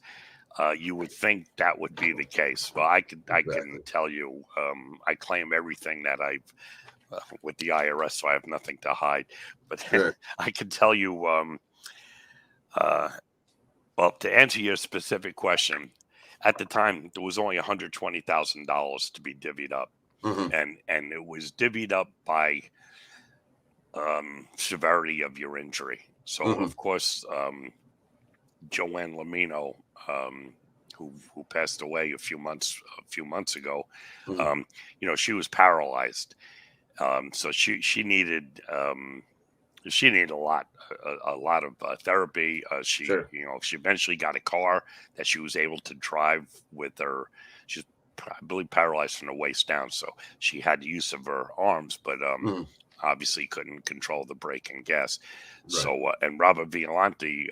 You would think that would be the case. Well, I can tell you, I claim everything that I've with the IRS, so I have nothing to hide. But Sure. I can tell you, well, to answer your specific question, at the time there was only $120,000 to be divvied up, Mm-hmm. and it was divvied up by severity of your injury. So, Mm-hmm. of course, Joanne Lamino, who passed away a few months ago, Mm-hmm. she was paralyzed. So she needed a lot of therapy. Sure. She eventually got a car that she was able to drive with her. She's, I believe, paralyzed from the waist down, so she had use of her arms, but Mm-hmm. obviously couldn't control the brake and gas. Right. So and Robert Violante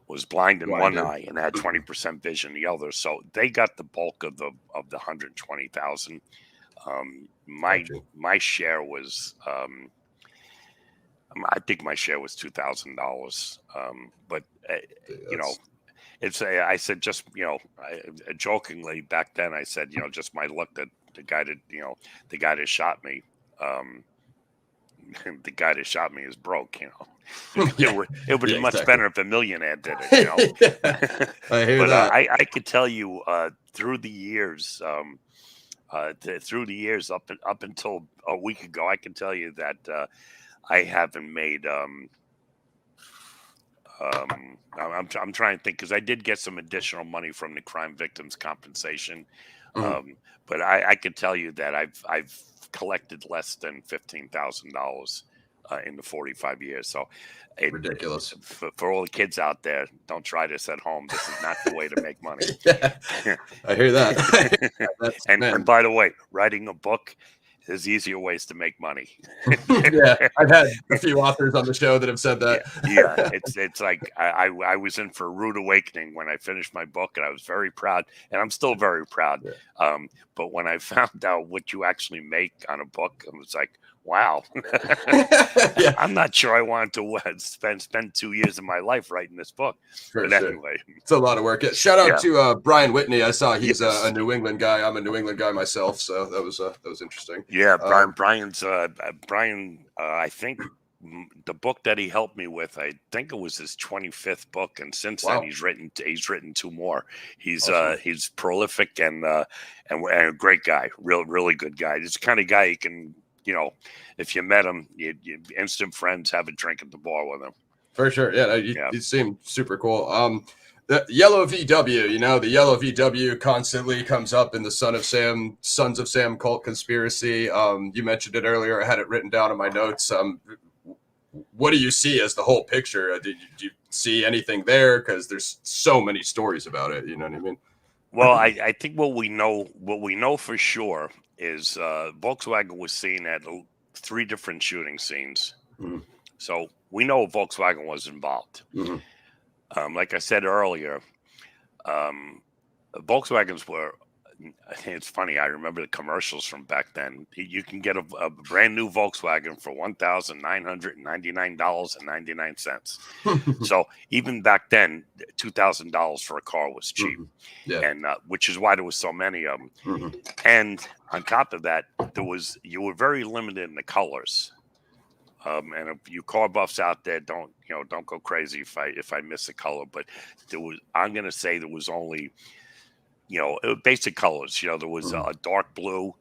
was blind in one Blinded. eye and had 20% vision in the other. So they got the bulk of the 120,000. My share was I think my share was $2,000. But it's I said just jokingly back then I said just my luck that the guy that shot me. The guy that shot me is broke, It would be much better if a millionaire did it, Yeah, I hear But that. I could tell you through the years, up until a week ago, I can tell you that I haven't made. I'm trying to think because I did get some additional money from the crime victims compensation, Mhm. but I could tell you that I've collected less than $15,000 in the 45 years. So, Ridiculous. For all the kids out there, don't try this at home. This is not the way to make money. Yeah, I hear that. And by the way, writing a book, there's easier ways to make money. Yeah, I've had a few authors on the show that have said that. Yeah. It's like I was in for a rude awakening when I finished my book, and I was very proud, and I'm still very proud. Yeah. But when I found out what you actually make on a book, I was like, wow. Yeah. I'm not sure I wanted to spend 2 years of my life writing this book. For but sure. Anyway, it's a lot of work. Yeah. Shout out to Brian Whitney. I saw he's a New England guy. I'm a New England guy myself, so that was interesting. Yeah, Brian. I think the book that he helped me with, I think it was his 25th book, and since then he's written 2 more. He's awesome. He's prolific and a great guy, really good guy. He's the kind of guy you can, if you met him, you instant friends, have a drink at the bar with him. For sure, yeah, he seemed super cool. The Yellow VW, the Yellow VW constantly comes up in the Sons of Sam cult conspiracy. You mentioned it earlier. I had it written down in my notes. What do you see as the whole picture? Did you see anything there? Because there's so many stories about it. You know what I mean? Well, I think what we know for sure is Volkswagen was seen at 3 different shooting scenes. Mm-hmm. So we know Volkswagen was involved. Mm-hmm. Like I said earlier, Volkswagens were. It's funny. I remember the commercials from back then. You can get a brand new Volkswagen for $1,999.99. So even back then, $2,000 for a car was cheap, and which is why there was so many of them. Mm-hmm. And on top of that, you were very limited in the colors. And if you car buffs out there, don't go crazy if I miss a color. But I'm going to say there was only, basic colors. There was a dark blue,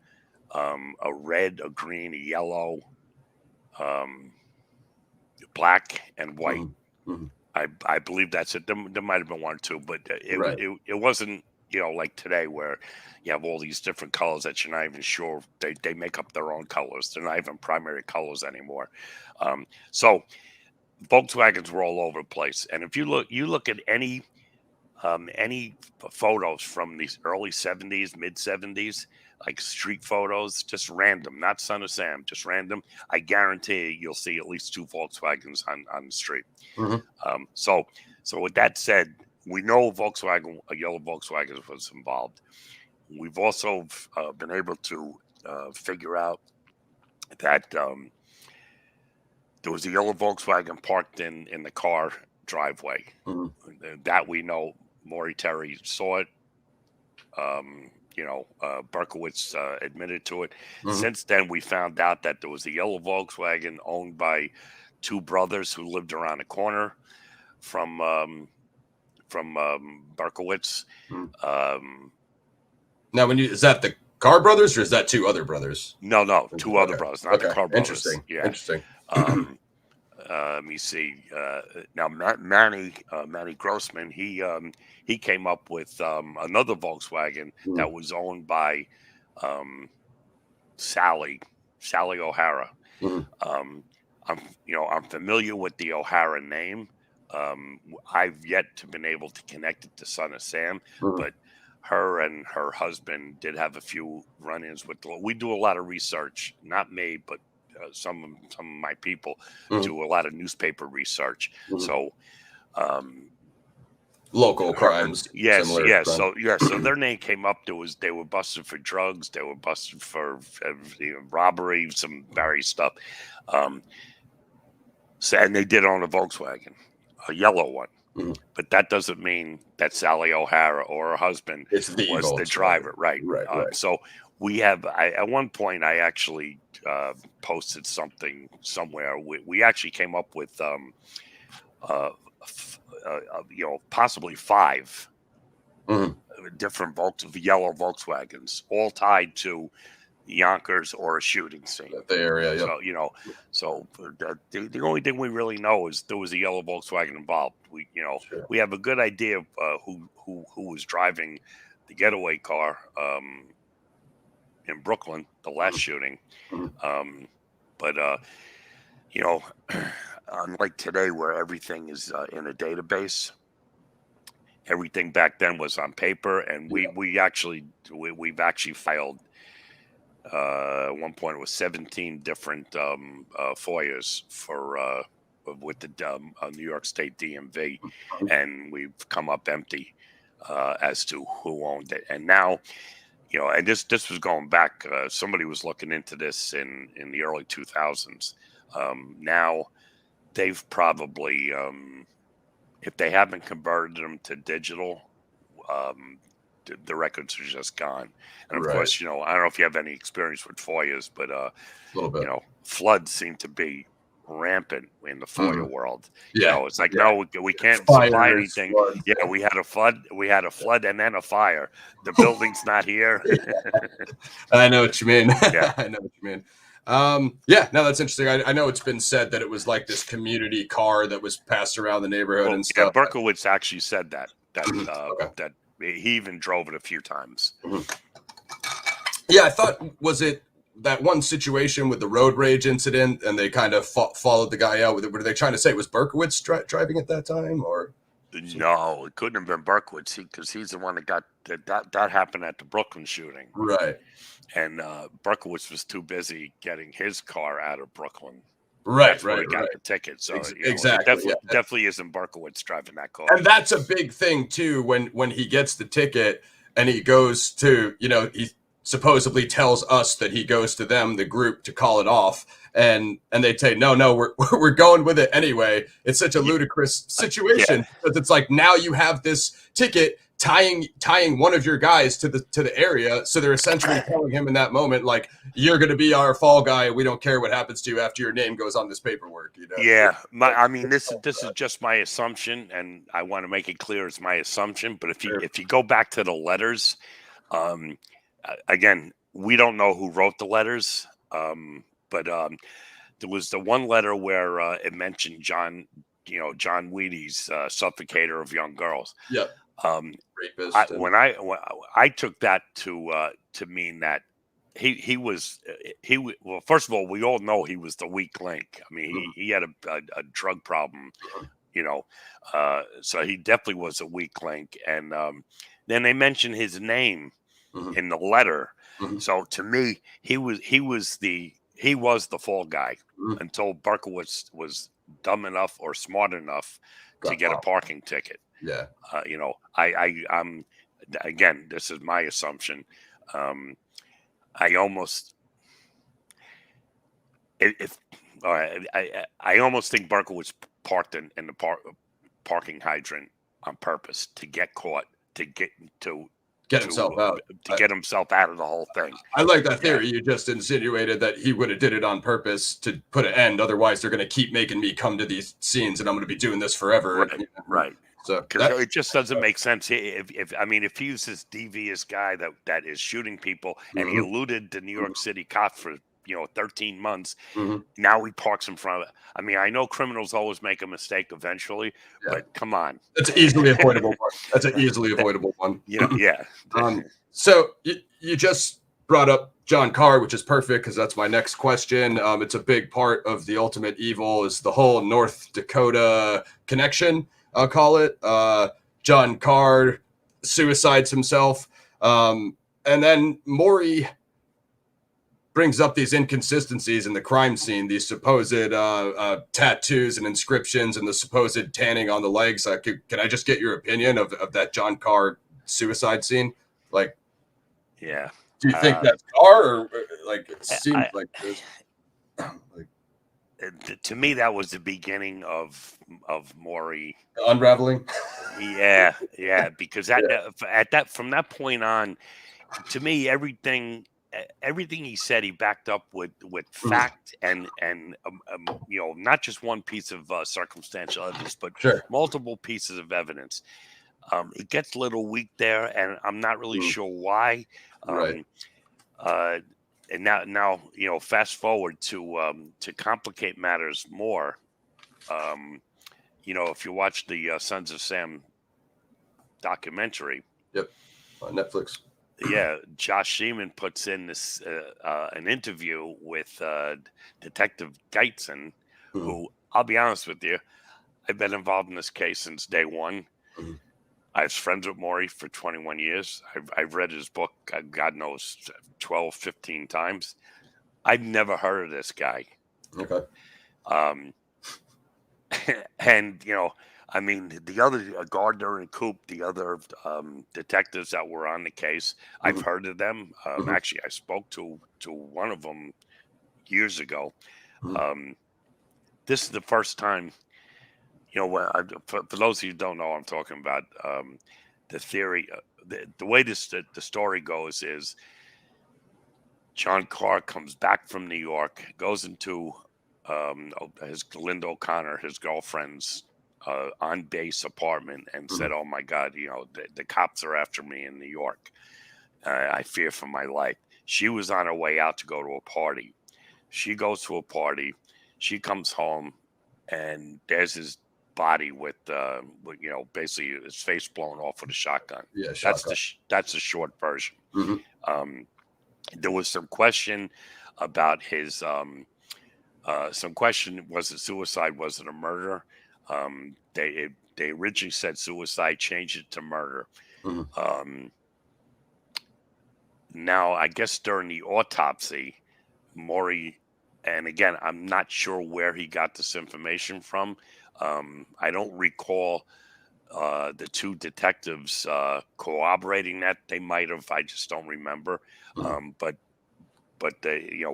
a red, a green, a yellow, black, and white. Mhm. I believe that's it. There might have been one or two, but Right. it wasn't, like today where you have all these different colors that you're not even sure they make up their own colors. They're not even primary colors anymore. So Volkswagens were all over the place. And if you look at any photos from these early 70s, mid 70s, like street photos, just random, not Son of Sam, just random. I guarantee you'll see at least 2 Volkswagens on the street. Mhm. So with that said, we know a yellow Volkswagen was involved. We've also been able to figure out that there was a yellow Volkswagen parked in the car driveway. Mhm. That we know Maury Terry saw it. Berkowitz admitted to it. Mhm. Since then, we found out that there was a yellow Volkswagen owned by 2 brothers who lived around the corner from Berkowitz. Mhm. Um, Now, is that the Carr brothers, or is that 2 other brothers? no, 2 other Okay. brothers, not the Okay. Carr brothers. Interesting. Yeah. Interesting. Let me see. Now, Manny Grossman, he came up with another Volkswagen that Mhm. was owned by Sally O'Hara. Mhm. I'm familiar with the O'Hara name. I've yet to been able to connect it to Son of Sam, Mhm. but her and her husband did have a few run-ins with. We do a lot of research, not me, but some of my people Mhm. do a lot of newspaper research. Mhm. So, Local crimes, yes, similar yes. crime. So their name came up. They were busted for drugs. They were busted for robbery, some various stuff. And they did own a Volkswagen, a yellow one. Mhm. But that doesn't mean that Sally O'Hara or her husband It's the was the Volkswagen. driver, right? Right. So we have. At one point, I actually posted something somewhere. We actually came up with, possibly 5 Mhm. different yellow Volkswagens, all tied to Yonkers or a shooting scene. The area. Yep. So the only thing we really know is there was a yellow Volkswagen involved. Sure. We have a good idea of who was driving the getaway car in Brooklyn, the last Mhm. shooting. Mhm. But unlike today where everything is in a database, everything back then was on paper, and we've actually filed. At one point, it was 17 different FOIAs for with the New York State DMV, Mhm. and we've come up empty as to who owned it. And now, and this was going back. Somebody was looking into this in the early 2000s. Now they've probably, if they haven't converted them to digital, the records are just gone. And of Right. course, I don't know if you have any experience with FOIAs, but A little bit. floods seem to be rampant in the FOIA world. Yeah. It's like, Yeah. no, we can't supply Fires, anything. floods. Yeah, we had a flood and then a fire. The building's not here. I know what you mean. Yeah. I know what you mean. Yeah, no, that's interesting. I know it's been said that it was like this community car that was passed around the neighborhood Well, and yeah, stuff. Berkowitz actually said that Okay. that he even drove it a few times. Mhm. Yeah, I thought, was it that one situation with the road rage incident, and they kind of followed the guy out with it? Were they trying to say it was Berkowitz driving at that time, or? No, it couldn't have been Berkowitz because he's the one that got that happened at the Brooklyn shooting. Right. And Berkowitz was too busy getting his car out of Brooklyn. Right. That's where he got the ticket. So Exactly. it definitely isn't Berkowitz driving that car. And that's a big thing too. When he gets the ticket and he goes to, he supposedly tells us that he goes to them, the group, to call it off, and they say, no, we're going with it anyway. It's such a ludicrous situation because it's like, now you have this ticket tying one of your guys to the area, so they're essentially telling him in that moment, like, you're going to be our fall guy. We don't care what happens to you after your name goes on this paperwork. Yeah, this is just my assumption, and I want to make it clear it's my assumption. But if you go back to the letters, again, we don't know who wrote the letters, but there was the one letter where it mentioned John Wheaty's suffocator of young girls. Yeah. Um, Rapist. when I took that to mean that he was well, first of all, we all know he was the weak link. I mean, he had a drug problem, so he definitely was a weak link. And then they mentioned his name in the letter. So to me, he was the fall guy until Berkowitz was dumb enough or smart enough to get a parking ticket. Yeah. I'm again, this is my assumption. I almost I almost think Berkowitz parked in the parking hydrant on purpose to get caught, to get himself out, get himself out of the whole thing. I like that theory. You just insinuated that he would have did it on purpose to put an end. Otherwise, they're going to keep making me come to these scenes, and I'm going to be doing this forever. Right. So it just doesn't make sense. If he's this devious guy that is shooting people, and he eluded the New York City cops for 13 months, now he parks in front of it. I mean, I know criminals always make a mistake eventually, but come on, it's an easily avoidable one. That's an easily avoidable one. Yeah. So you just brought up John Carr, which is perfect because that's my next question. It's a big part of the ultimate evil is the whole North Dakota connection. I'll call it. John Carr suicides himself. And then Maury brings up these inconsistencies in the crime scene, these supposed tattoos and inscriptions and the supposed tanning on the legs. Can I just get your opinion of that John Carr suicide scene? Like, yeah. Do you think that's Carr, or like it seems to me that was the beginning of Maury unraveling? Yeah, because from that point on, to me everything he said he backed up with fact and not just one piece of circumstantial evidence, but multiple pieces of evidence. It gets a little weak there, and I'm not really sure why. And now fast forward to complicate matters more. If you watch the Sons of Sam documentary, on Netflix. Yeah, Josh Sheeman puts in this an interview with Detective Geitzen, who, I'll be honest with you, I've been involved in this case since day one. I was friends with Maury for 21 years. I've read his book, God knows, 12, 15 times. I've never heard of this guy. Okay. And, I mean, the other Gardner and Coop, the other detectives that were on the case, I've heard of them. Actually, I spoke to one of them years ago. This is the first time, for those of you who don't know what I'm talking about, the theory, the way the story goes is John Carr comes back from New York, goes into his Linda O'Connor, his girlfriend's on base apartment, and said, "Oh my God, the cops are after me in New York. I fear for my life." She was on her way out to go to a party. She goes to a party. She comes home, and there's his body with basically his face blown off with a shotgun. Yeah, that's the short version. There was some question about his some question: was it suicide? Was it a murder? They originally said suicide, changed it to murder. Now, I guess during the autopsy, Maury, and again, I'm not sure where he got this information from. I don't recall the two detectives corroborating that. They might have. I just don't remember. But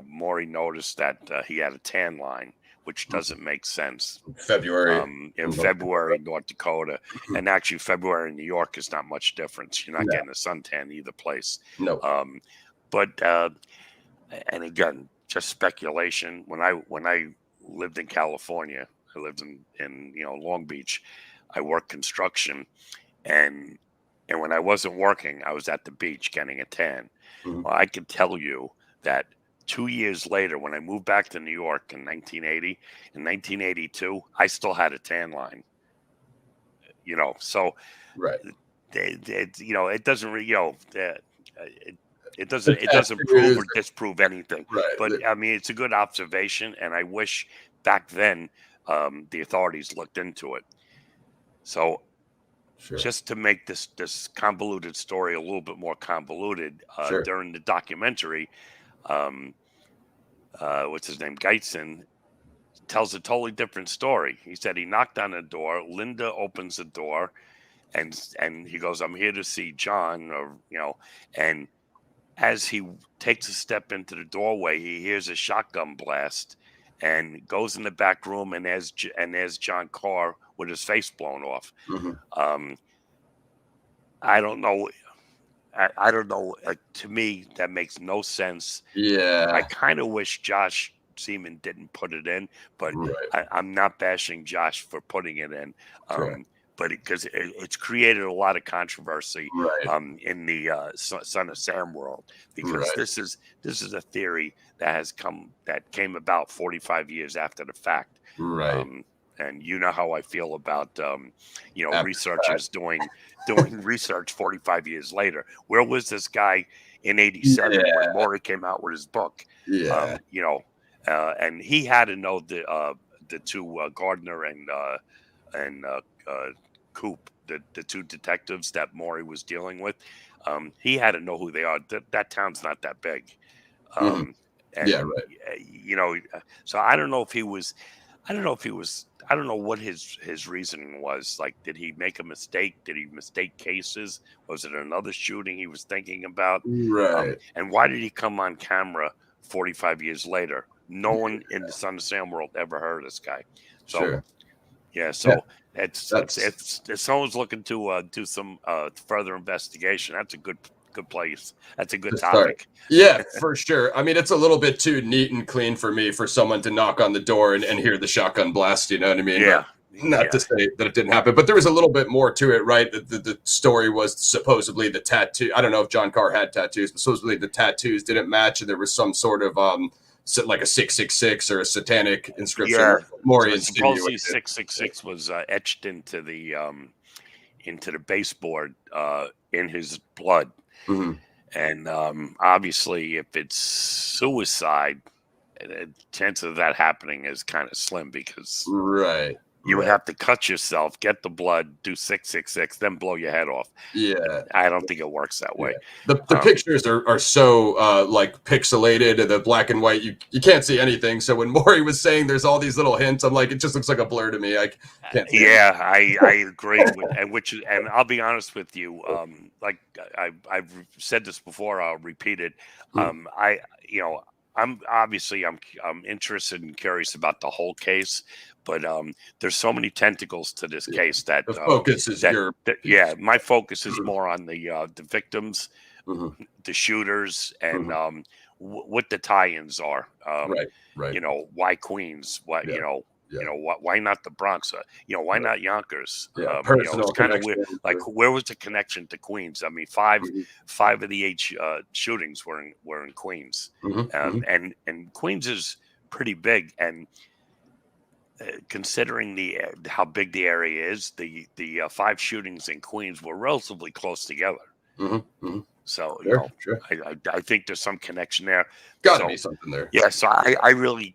Maury noticed that he had a tan line, which doesn't make sense. February in February in North Dakota, and actually February in New York is not much difference. You're not getting a suntan either place. No. And again, just speculation. When I lived in California, I lived in Long Beach. I worked construction, and And when I wasn't working, I was at the beach getting a tan. Mhm. Well, I can tell you that 2 years later, when I moved back to New York in 1980, in 1982, I still had a tan line. So Right. it doesn't, The it doesn't prove tattoos, or disprove anything. right. But I mean, it's a good observation, and I wish back then the authorities looked into it. So Sure. just to make this convoluted story a little bit more convoluted, Sure. during the documentary, um, what's his name, Geitzen, tells a totally different story. He said he knocked on the door. Linda opens the door, and he goes, "I'm here to see John," and as he takes a step into the doorway, he hears a shotgun blast and goes in the back room, and there's John Carr with his face blown off. Mhm. Um, I don't know. I don't know. To me, that makes no sense. I Yeah. kind of wish Josh Seaman didn't put it in, but Right. I'm not bashing Josh for putting it in. Correct. But because it's created a lot of controversy Right. in the Son of Sam world, because Right. this is a theory that came about 45 years after the fact. Right. And you know how I feel about After researchers doing research 45 years later. Where was this guy in '87 Yeah. when Maury came out with his book? Yeah. And he had to know the two Gardner and Coop, the two detectives that Maury was dealing with. He had to know who they are. That town's not that big. Mhm. And Yeah. Right. So I don't know if he was. I don't know if he was. I don't know what his reasoning was. Like, did he make a mistake? Did he mistake cases? Was it another shooting he was thinking about? Right. And why did he come on camera 45 years later? No one in the Son of Sam world ever heard of this guy. So Sure. yeah, so it's That's if someone's looking to do some further investigation, that's a good place. That's a good the start. topic. Yeah, for sure. I mean, it's a little bit too neat and clean for me for someone to knock on the door and hear the shotgun blast. You know what I mean? Yeah, Not to say that it didn't happen, but there was a little bit more to it, right? The story was supposedly the tattoo. I don't know if John Carr had tattoos, but supposedly the tattoos didn't match, and there was some sort of like a 666 or a satanic inscription. Yeah. Maury So supposedly insinuated. 666 was etched into the baseboard in his blood. Mhm. And obviously, if it's suicide, the chance of that happening is kind of slim, because Right. you would Right. have to cut yourself, get the blood, do 666, then blow your head off. Yeah. I don't think it works that way. The pictures are so like pixelated, and the black and white, you can't see anything. So when Maury was saying there's all these little hints, I'm like, it just looks like a blur to me. I can't see Yeah, I agree with, and I'll be honest with you. Like I've said this before, I'll repeat it. I'm obviously I'm interested and curious about the whole case, but there's so many tentacles to this case that the focus is my focus is more on the victims, Mhm. the shooters, and what the tie-ins are. Right. Why Queens? Why Yeah. why not the Bronx? Why Right. not Yonkers? Yeah. It's kind of weird. Like, where was the connection to Queens? I mean, five of the 8 shootings were in Queens, and Queens is pretty big. And considering how big the area is, the 5 shootings in Queens were relatively close together. So Sure. I think there's some connection there. Got to be something there. Yeah, so I really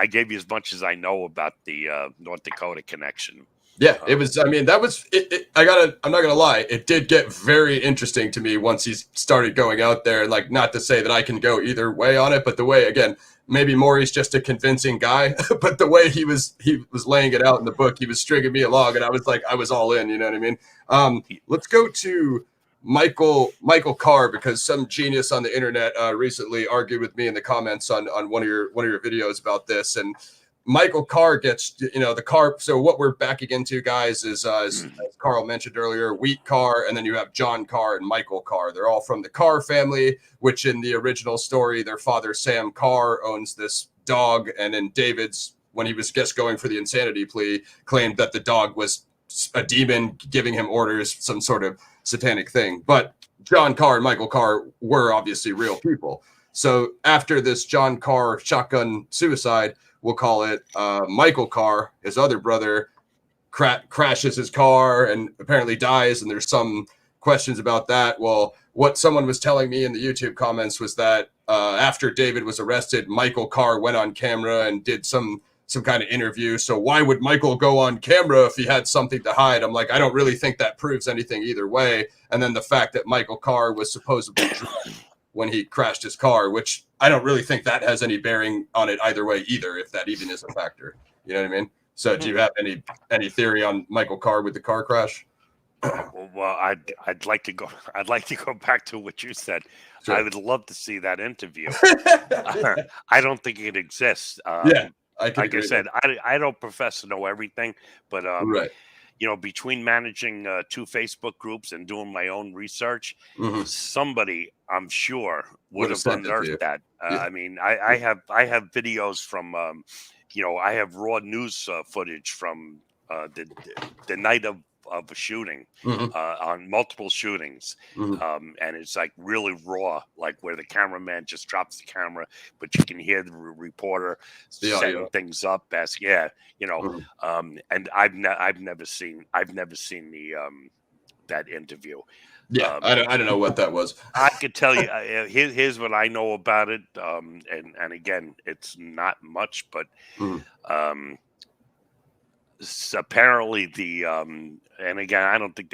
I gave you as much as I know about the North Dakota connection. Yeah, it was. I mean, that was. I'm not gonna lie. It did get very interesting to me once he started going out there. Like, not to say that I can go either way on it, but the way, again, maybe Maury's just a convincing guy, but the way he was laying it out in the book, he was stringing me along, and I was like, I was all in. You know what I mean? Let's go to Michael Carr, because some genius on the internet recently argued with me in the comments on one of your videos about this. And Michael Carr gets, the Carr. So what we're backing into, guys, is as Carl mentioned earlier, Wheat Carr, and then you have John Carr and Michael Carr. They're all from the Carr family, which in the original story, their father, Sam Carr, owns this dog. And then David's, when he was just going for the insanity plea, claimed that the dog was a demon giving him orders, some sort of satanic thing. But John Carr and Michael Carr were obviously real people. So after this John Carr shotgun suicide, we'll call it, Michael Carr, his other brother, crashes his car and apparently dies. And there's some questions about that. Well, what someone was telling me in the YouTube comments was that after David was arrested, Michael Carr went on camera and did some kind of interview. So why would Michael go on camera if he had something to hide? I'm like, I don't really think that proves anything either way. And then the fact that Michael Carr was supposedly drunk when he crashed his car, which I don't really think that has any bearing on it either way either, if that even is a factor. You know what I mean? So do you have any theory on Michael Carr with the car crash? Well, I'd like to go. I'd like to go back to what you said. Sure. I would love to see that interview. I don't think it exists. Yeah, like I said, I don't profess to know everything, but right. You know, between managing 2 Facebook groups and doing my own research, somebody, I'm sure, would have unearthed that. Yeah. I mean, I have videos from, you know, I have raw news footage from the night of a shooting, on multiple shootings, and it's like really raw, like where the cameraman just drops the camera, but you can hear the reporter setting things up as you know. And I've never seen the that interview. Yeah, I don't know what that was. I could tell you. Here's what I know about it, and again, it's not much, but apparently the and again, I don't think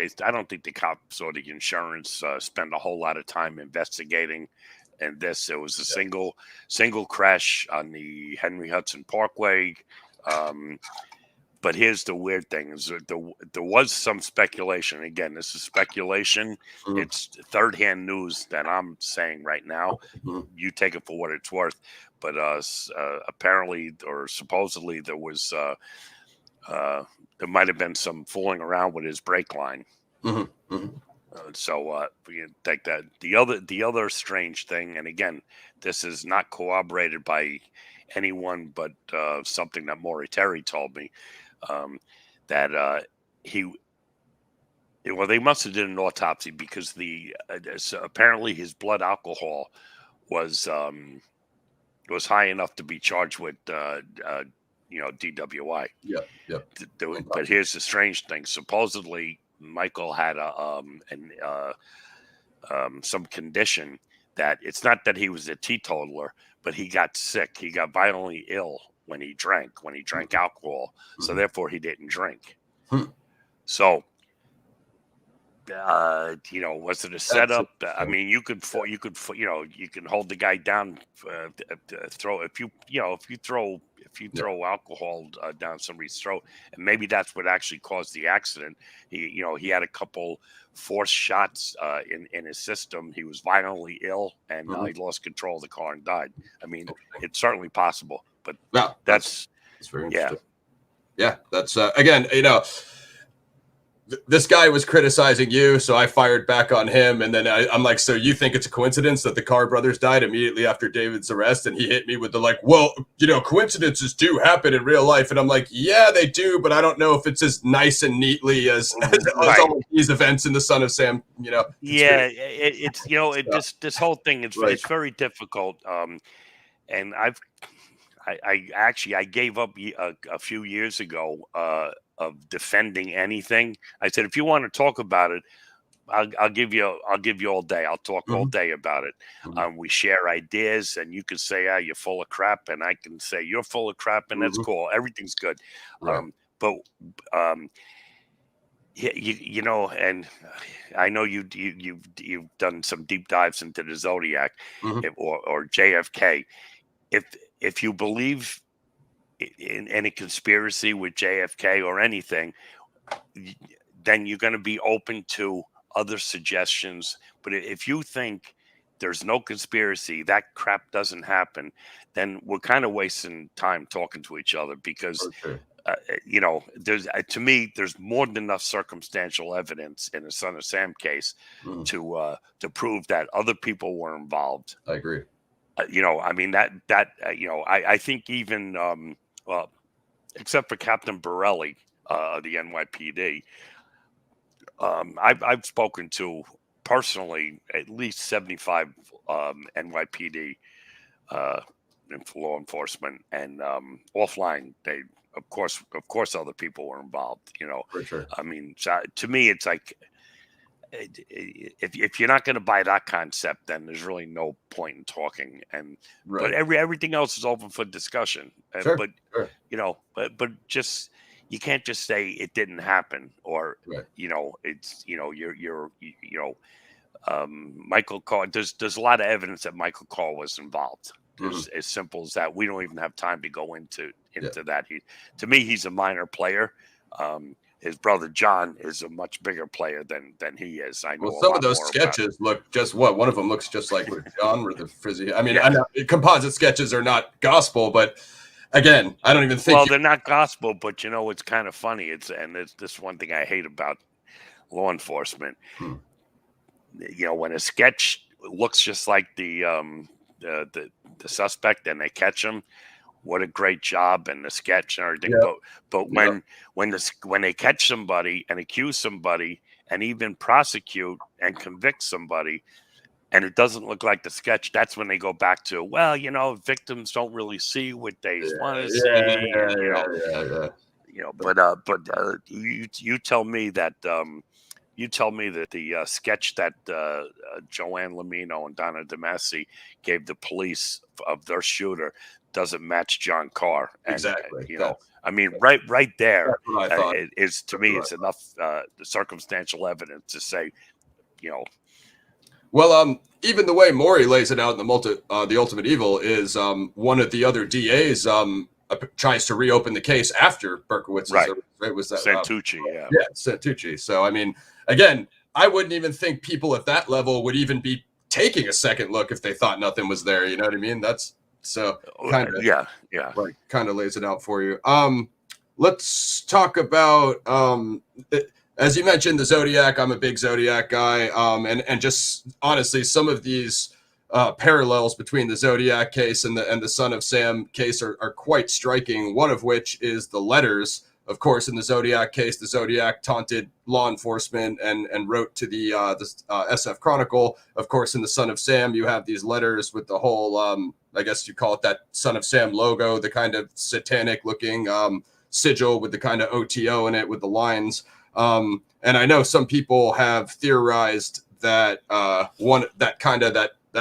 the cops or the insurance spend a whole lot of time investigating. And this, it was a single crash on the Henry Hudson Parkway. But here's the weird thing: is there was some speculation. Again, this is speculation. It's third-hand news that I'm saying right now. You take it for what it's worth. But apparently, or supposedly, there was. There might have been some fooling around with his brake line. So we take that. The other strange thing, and again, this is not corroborated by anyone, but something that Maury Terry told me, that they must have did an autopsy because apparently his blood alcohol was high enough to be charged with DWI. Yeah. But here's the strange thing. Supposedly, Michael had some condition that it's not that he was a teetotaler, but he got sick. He got violently ill when he drank alcohol. So therefore, he didn't drink. So, was it a setup? I mean, you can hold the guy down, if you throw alcohol down somebody's throat, and maybe that's what actually caused the accident. He had a couple forced shots in his system. He was violently ill, and he lost control of the car and died. I mean, it's certainly possible, but that's very interesting. Yeah, that's again, this guy was criticizing you, so I fired back on him, and then I'm like, so you think it's a coincidence that the Carr brothers died immediately after David's arrest? And he hit me with the well, coincidences do happen in real life, and I'm like, yeah, they do, but I don't know if it's as nice and neatly as all of these events in the Son of Sam. Yeah, it's this whole thing. It's very difficult, and I gave up a few years ago of defending anything. I said, if you want to talk about it, I'll give you all day. I'll talk all day about it. We share ideas, and you can say, you're full of crap, and I can say you're full of crap, and that's cool. Everything's good. Right. But and I know you've done some deep dives into the Zodiac or JFK. If you believe in any conspiracy with JFK or anything, then you're going to be open to other suggestions. But if you think there's no conspiracy, that crap doesn't happen, then we're kind of wasting time talking to each other because, there's to me, there's more than enough circumstantial evidence in the Son of Sam case to prove that other people were involved. I agree. I mean, I think even, except for Captain Borelli, the NYPD. I've spoken to personally at least 75 NYPD law enforcement, and offline they of course other people were involved. For sure. I mean, so to me, it's like if you're not going to buy that concept, then there's really no point in talking. And Right. but everything else is open for discussion. Sure. But Sure. but just you can't just say it didn't happen, or Right. it's Michael Carr. There's a lot of evidence that Michael Carr was involved. As simple as that. We don't even have time to go into that. To me, he's a minor player. His brother John is a much bigger player than he is. I know. Well, some of those sketches look just what one of them looks just like with John with the frizzy. I mean, I know composite sketches are not gospel, but again, I don't even think. Well, they're not gospel, but it's kind of funny. It's this one thing I hate about law enforcement. When a sketch looks just like the suspect and they catch him, what a great job, and the sketch and everything. Yeah. But when they catch somebody and accuse somebody and even prosecute and convict somebody, and it doesn't look like the sketch, that's when they go back to, victims don't really see what they want to see. But you tell me that. You tell me that the sketch that Joanne Lamino and Donna DeMasi gave the police of their shooter doesn't match John Carr. And, exactly. I mean, right there is to me, it's enough circumstantial evidence to say, Well, even the way Maury lays it out in the Ultimate Evil is one of the other DAs tries to reopen the case after Berkowitz. Right. Was that Santucci? Yeah, Santucci. So I mean, again, I wouldn't even think people at that level would even be taking a second look if they thought nothing was there. You know what I mean? That's so kind of like kind of lays it out for you. Let's talk about as you mentioned, the Zodiac. I'm a big Zodiac guy, and just honestly, some of these parallels between the Zodiac case and the Son of Sam case are quite striking. One of which is the letters. Of course, in the Zodiac case, the Zodiac taunted law enforcement and wrote to the SF Chronicle. Of course, in the Son of Sam, you have these letters with the whole, I guess you call it that Son of Sam logo, the kind of satanic-looking sigil with the kind of OTO in it with the lines. And I know some people have theorized that that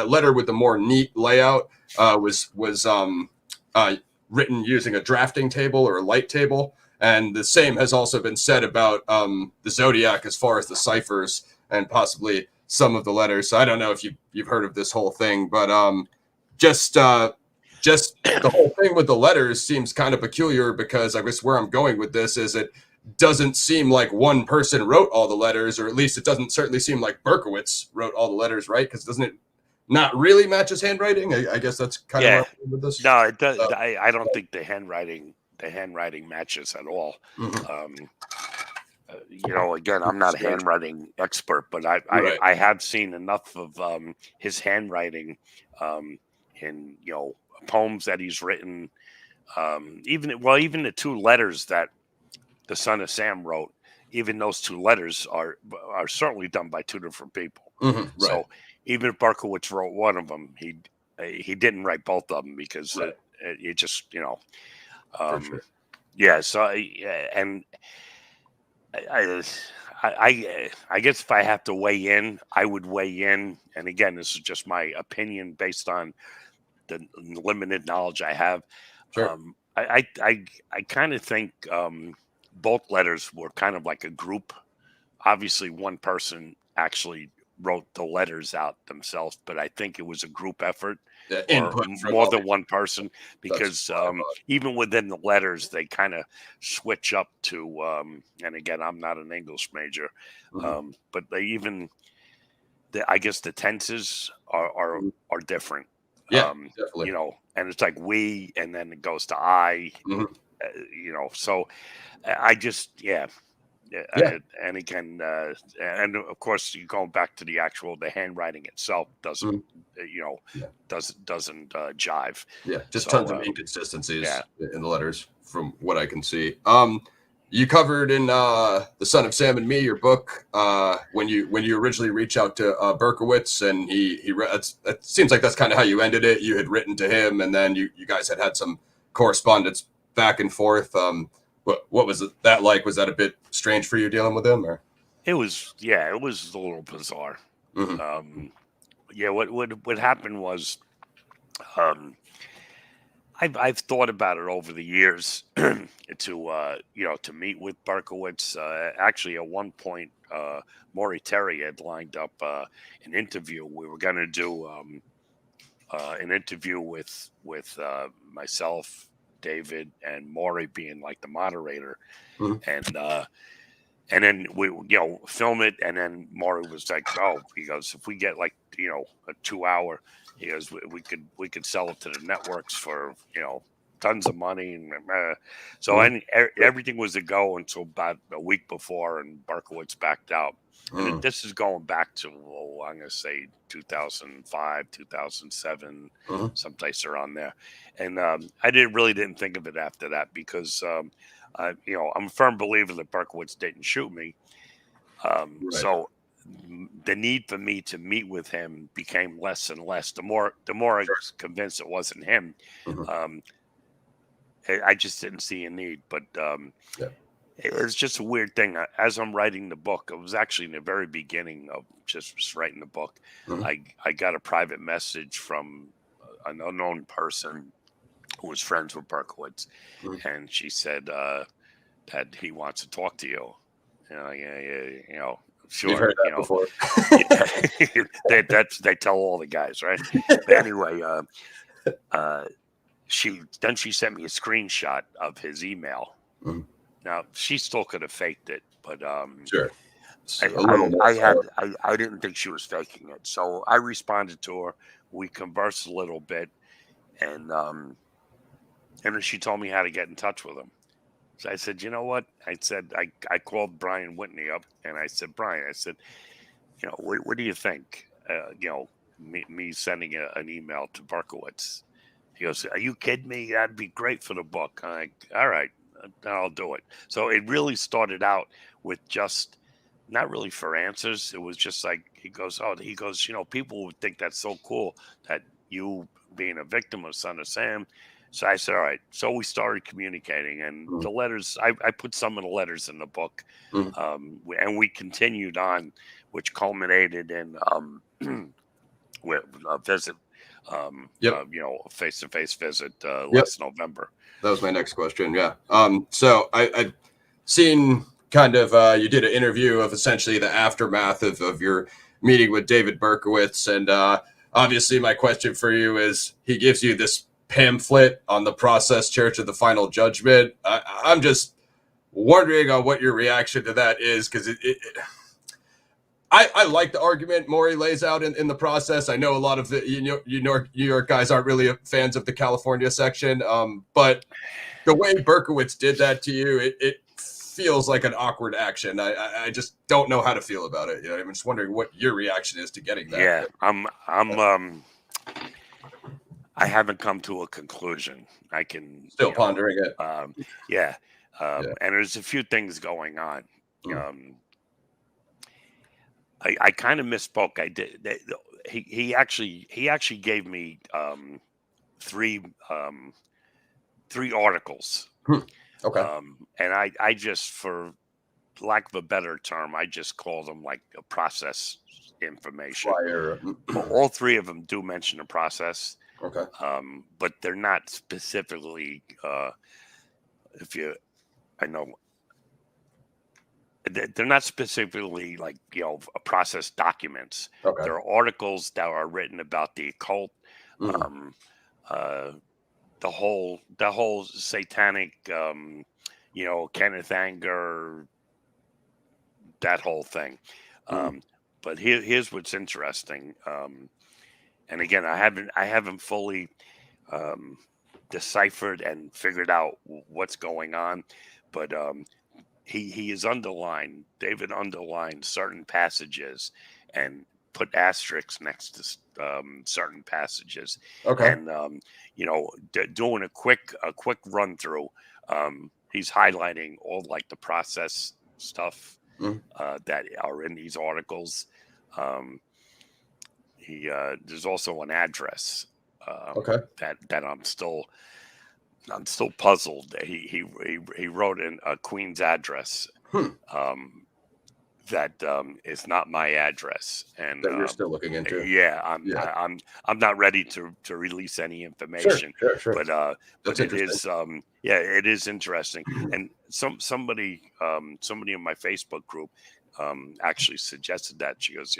letter with the more neat layout was written using a drafting table or a light table. And the same has also been said about the Zodiac as far as the ciphers and possibly some of the letters. So I don't know if you've heard of this whole thing, but just the whole thing with the letters seems kind of peculiar, because I guess where I'm going with this is it doesn't seem like one person wrote all the letters, or at least it doesn't certainly seem like Berkowitz wrote all the letters, right? Because doesn't it not really match his handwriting? I guess that's kind of with this. No, it does. I don't think the handwriting matches at all. Again, I'm not a handwriting expert, but I have seen enough of his handwriting in poems that he's written. Even the two letters that the Son of Sam wrote, even those two letters are certainly done by two different people. Right. So even if Berkowitz wrote one of them, he didn't write both of them, because it just For sure. Yeah. So and I guess if I have to weigh in, I would weigh in. And again, this is just my opinion based on the limited knowledge I have. Sure. I kind of think both letters were kind of like a group. Obviously, one person actually wrote the letters out themselves, but I think it was a group effort, or more than one person, because even within the letters, they kind of switch up to, and again, I'm not an English major, but I guess the tenses are different. Yeah, definitely. And it's like we, and then it goes to I, so I just, and again, and of course, you going back to the handwriting itself doesn't jive. Yeah, just tons of inconsistencies in the letters from what I can see. you covered in The Son of Sam and Me, your book, when you originally reached out to Berkowitz, and it seems like that's kind of how you ended it. You had written to him, and then you guys had some correspondence back and forth. What was that like? Was that a bit strange for you dealing with him, or? It was, yeah, it was a little bizarre. Mm-hmm. Yeah, what happened was, I've thought about it over the years to meet with Berkowitz. Actually, at one point, Maury Terry had lined up an interview. We were going to do an interview with myself, David, and Maury being like the moderator, Mm-hmm. and then we film it, and then Maury was like, "Oh," he goes, "if we get like a 2 hour." He goes, we could sell it to the networks for tons of money, and so Mm-hmm. and everything was a go until about a week before, and Berkowitz backed out. And this is going back to I'm going to say 2005, 2007, Mm-hmm. someplace around there. And I really didn't think of it after that because I'm a firm believer that Berkowitz didn't shoot me. Right. So the need for me to meet with him became less and less. The more I was convinced it wasn't him, Mm-hmm. I just didn't see a need. But Yeah. it was just a weird thing. As I'm writing the book, it was actually in the very beginning of just writing the book. Mm-hmm. I got a private message from an unknown person who was friends with Berkowitz, Mm-hmm. and she said that he wants to talk to you. Yeah, sure. You've heard that before. Yeah. They tell all the guys, right? But anyway, she sent me a screenshot of his email. Mm-hmm. Now she still could have faked it, but Sure. I didn't think she was faking it, so I responded to her. We conversed a little bit, and then she told me how to get in touch with him. So I said, you know what? I said I called Brian Whitney up, and I said, Brian, I said, what do you think? Me sending an email to Berkowitz. He goes, "Are you kidding me? That'd be great for the book." I'm like, all right, I'll do it. So it really started out with just not really for answers. It was just like he goes, people would think that's so cool that you being a victim of Son of Sam. So I said, all right. So we started communicating, and Mm-hmm. the letters. I put some of the letters in the book, and we continued on, which culminated in with a visit. Yep. Face-to-face visit Yep. last November. That was my next question. Yeah. So I've seen kind of you did an interview of essentially the aftermath of your meeting with David Berkowitz, and obviously my question for you is he gives you this pamphlet on the process Church of the Final Judgment. I'm just wondering on what your reaction to that is, because I like the argument Maury lays out in the process. I know a lot of the New York guys aren't really fans of the California section, but the way Berkowitz did that to you, it feels like an awkward action. I just don't know how to feel about it. I'm just wondering what your reaction is to getting that. Yeah, I haven't come to a conclusion. I can Still pondering it. Yeah, Yeah. and there's a few things going on. Mm. I kind of misspoke. I did. He actually gave me three articles. Okay. And I just, for lack of a better term, I just call them like a process information. Flyer. All three of them do mention a process. Okay. But they're not specifically. They're not specifically like process documents. Okay. There are articles that are written about the occult, the whole satanic, Kenneth Anger, that whole thing. But here's what's interesting. And again, I haven't fully deciphered and figured out what's going on, but he is David underlined certain passages and put asterisks next to certain passages. Okay. And doing a quick run through. he's highlighting all like the process stuff Mhm. that are in these articles. There's also an address Okay. that I'm still puzzled. He wrote in a Queen's address Hmm. that is not my address, and That you're still looking into. yeah, Yeah. I'm not ready to release any Sure. information, Sure. but That's it interesting. is yeah, it is interesting. And somebody in my Facebook group actually suggested that. She goes,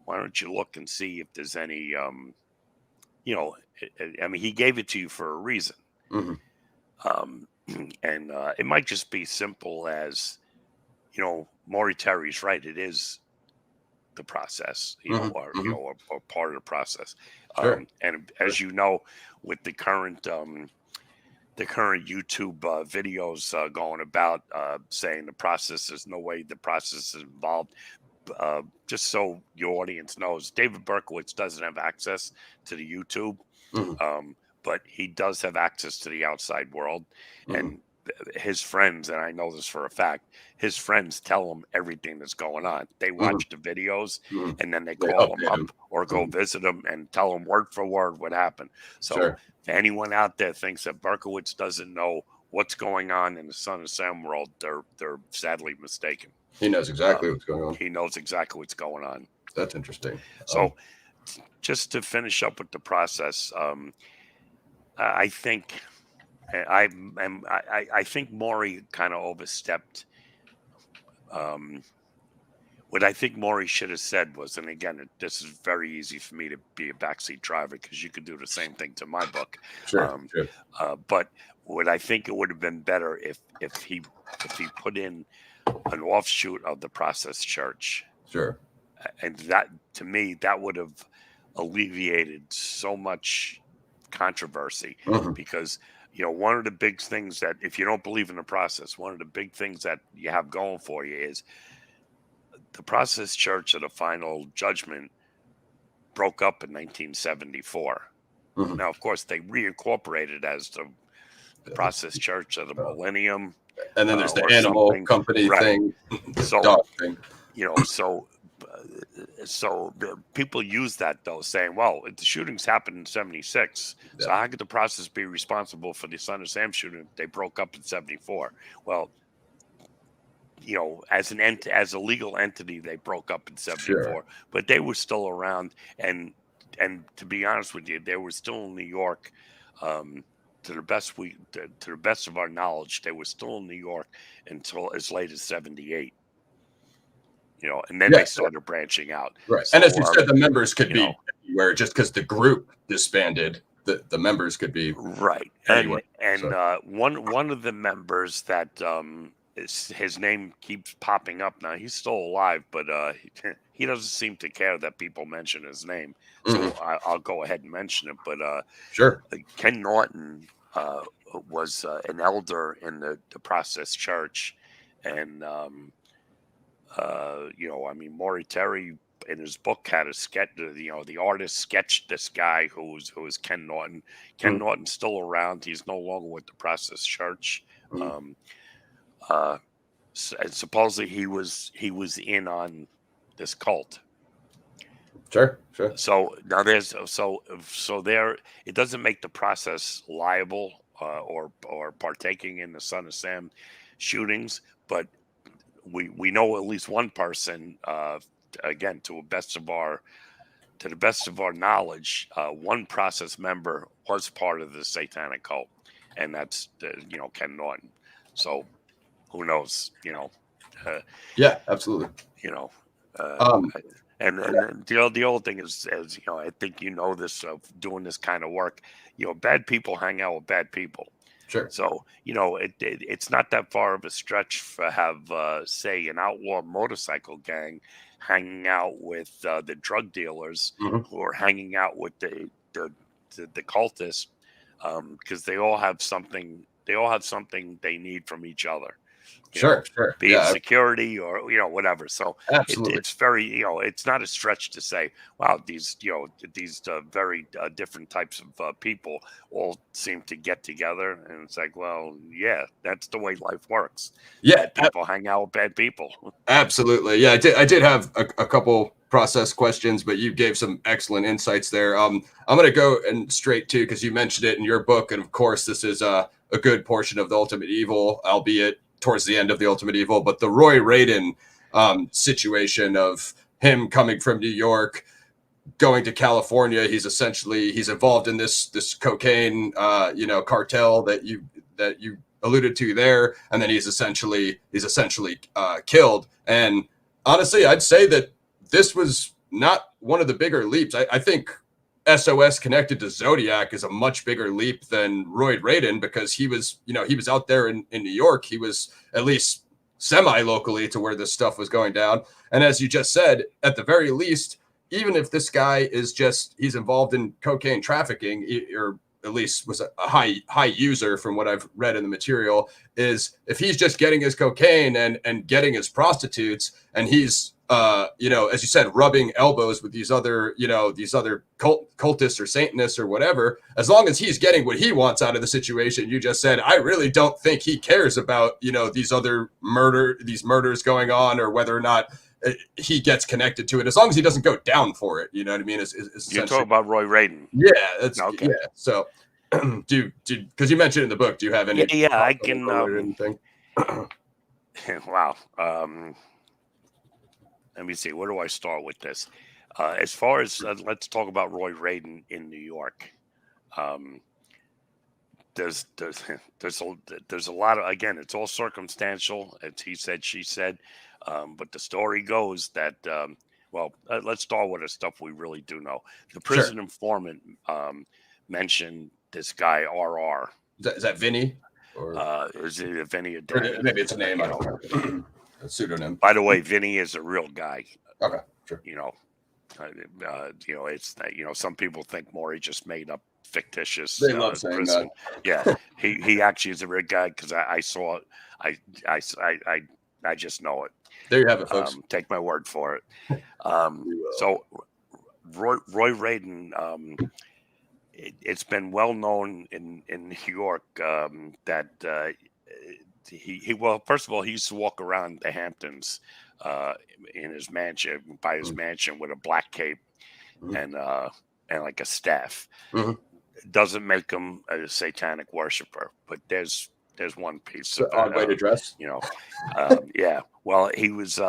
why don't you look and see if there's any I mean, he gave it to you for a reason. Hmm. Um, and it might just be simple as, Maury Terry's right. It is the process, Hmm. Hmm. or part of the process. Sure. And Sure. as you know, with the current YouTube videos going about saying the process, there's no way the process is involved. Just so your audience knows, David Berkowitz doesn't have access to the YouTube. Hmm. But he does have access to the outside world, Hmm. and his friends, and I know this for a fact, his friends tell him everything that's going on. They Hmm. watch the videos, Hmm. and then they They call him update up him. or go Mhm. visit him and tell him word for word what happened. So Sure. if anyone out there thinks that Berkowitz doesn't know what's going on in the Son of Sam world, they're sadly mistaken. He knows exactly what's going on. He knows exactly what's going on. That's interesting. So just to finish up with the process, I think I think Maury kind of overstepped. What I think Maury should have said was, and again, this is very easy for me to be a backseat driver because you could do the same thing to my book. Sure. Sure. But what I think it would have been better if he put in an offshoot of the Process Church, Sure. and that to me that would have alleviated so much controversy, Hmm. because one of the big things that, if you don't believe in the process, one of the big things that you have going for you is the Process Church of the Final Judgment broke up in 1974. Hmm. Now, of course, they reincorporated as the Process Church of the Millennium, And then there's the or animal something, company right? thing, So dog thing. So the people use that though, saying, "Well, if the shootings happened in '76, so Yeah. how could the process be responsible for the Son of Sam shooting if they broke up in '74?" Well, as as a legal entity, they broke up in Sure. '74, but they were still around, and to be honest with you, they were still in New York. Um, to the best of our knowledge, they were still in New York until as late as '78. And then Yeah. they started branching out. Right. And as So, you said, the members could you be know, anywhere. Just because the group disbanded, the members could be right. anywhere. And So one of the members that his name keeps popping up now. He's still alive, but he doesn't seem to care that people mention his name. So mhm. I'll go ahead and mention it. But Sure. Ken Norton was an elder in the Process Church, and I mean, Maury Terry in his book had a sketch. The artist sketched this guy who was Ken Norton. Ken Mhm. Norton's still around. He's no longer with the Process Church. Mhm. Um, uh, and supposedly he was in on this cult. Sure. Sure. So now there's so there. It doesn't make the process liable or partaking in the Son of Sam shootings, but we know at least one person. Again, to the best of our knowledge, one process member was part of the satanic cult, and that's Ken Norton. So who knows? Uh, Yeah. Absolutely. you know, uh, Um. Yeah. and the old thing is, I think this of doing this kind of work. Bad people hang out with bad people. Sure. So it's not that far of a stretch for have say an outlaw motorcycle gang hanging out with the drug dealers Mhm. who are hanging out with the cultists, because they all have something they need from each other. Sure. Be it security or whatever. So absolutely, it's very it's not a stretch to say, wow, these very different types of people all seem to get together, and it's like, well, yeah, that's the way life works. Yeah, bad people hang out with bad people. Absolutely, yeah. I did have a couple process questions, but you gave some excellent insights there. I'm going to go and straight to, because you mentioned it in your book, and of course, this is a good portion of the Ultimate Evil, albeit towards the end of the Ultimate Evil, but the Roy Radin situation of him coming from New York, going to California. He's involved in this cocaine cartel that you alluded to there, and then he's essentially killed. And honestly, I'd say that this was not one of the bigger leaps. I think SOS connected to Zodiac is a much bigger leap than Roy Radin, because he was out there in New York. He was at least semi-locally to where this stuff was going down. And as you just said, at the very least, even if this guy is he's involved in cocaine trafficking, or at least was a high user from what I've read in the material, is if he's just getting his cocaine and getting his prostitutes, and he's as you said, rubbing elbows with these other cultists or Satanists or whatever, as long as he's getting what he wants out of the situation, you just said, I really don't think he cares about these murders going on, or whether or not he gets connected to it, as long as he doesn't go down for it. You know what I mean? You're talking about Roy Radin. Yeah, that's okay. Yeah. So, because you mentioned in the book, do you have any? Yeah, I can. Anything? Wow. Let me see. Where do I start with this? As far as let's talk about Roy Radin in New York. There's a lot of, again, it's all circumstantial. It's he said, she said. But the story goes that, let's start with the stuff we really do know. The prison informant mentioned this guy, RR. Is that Vinny? Or is it Vinny? Maybe it's a name. I don't know. A pseudonym. By the way, Vinny is a real guy. Okay, sure. It's some people think Maury just made up fictitious. They love saying prison. that. Yeah, he actually is a real guy, because I saw it. I just know it. There you have it, folks. Take my word for it. So Roy Radin, it's been well known in New York that first of all, he used to walk around the Hamptons in his mansion, by his mansion, with a black cape and like a staff. Doesn't make him a satanic worshiper, but there's one piece of odd way to dress. Yeah. Well, he was.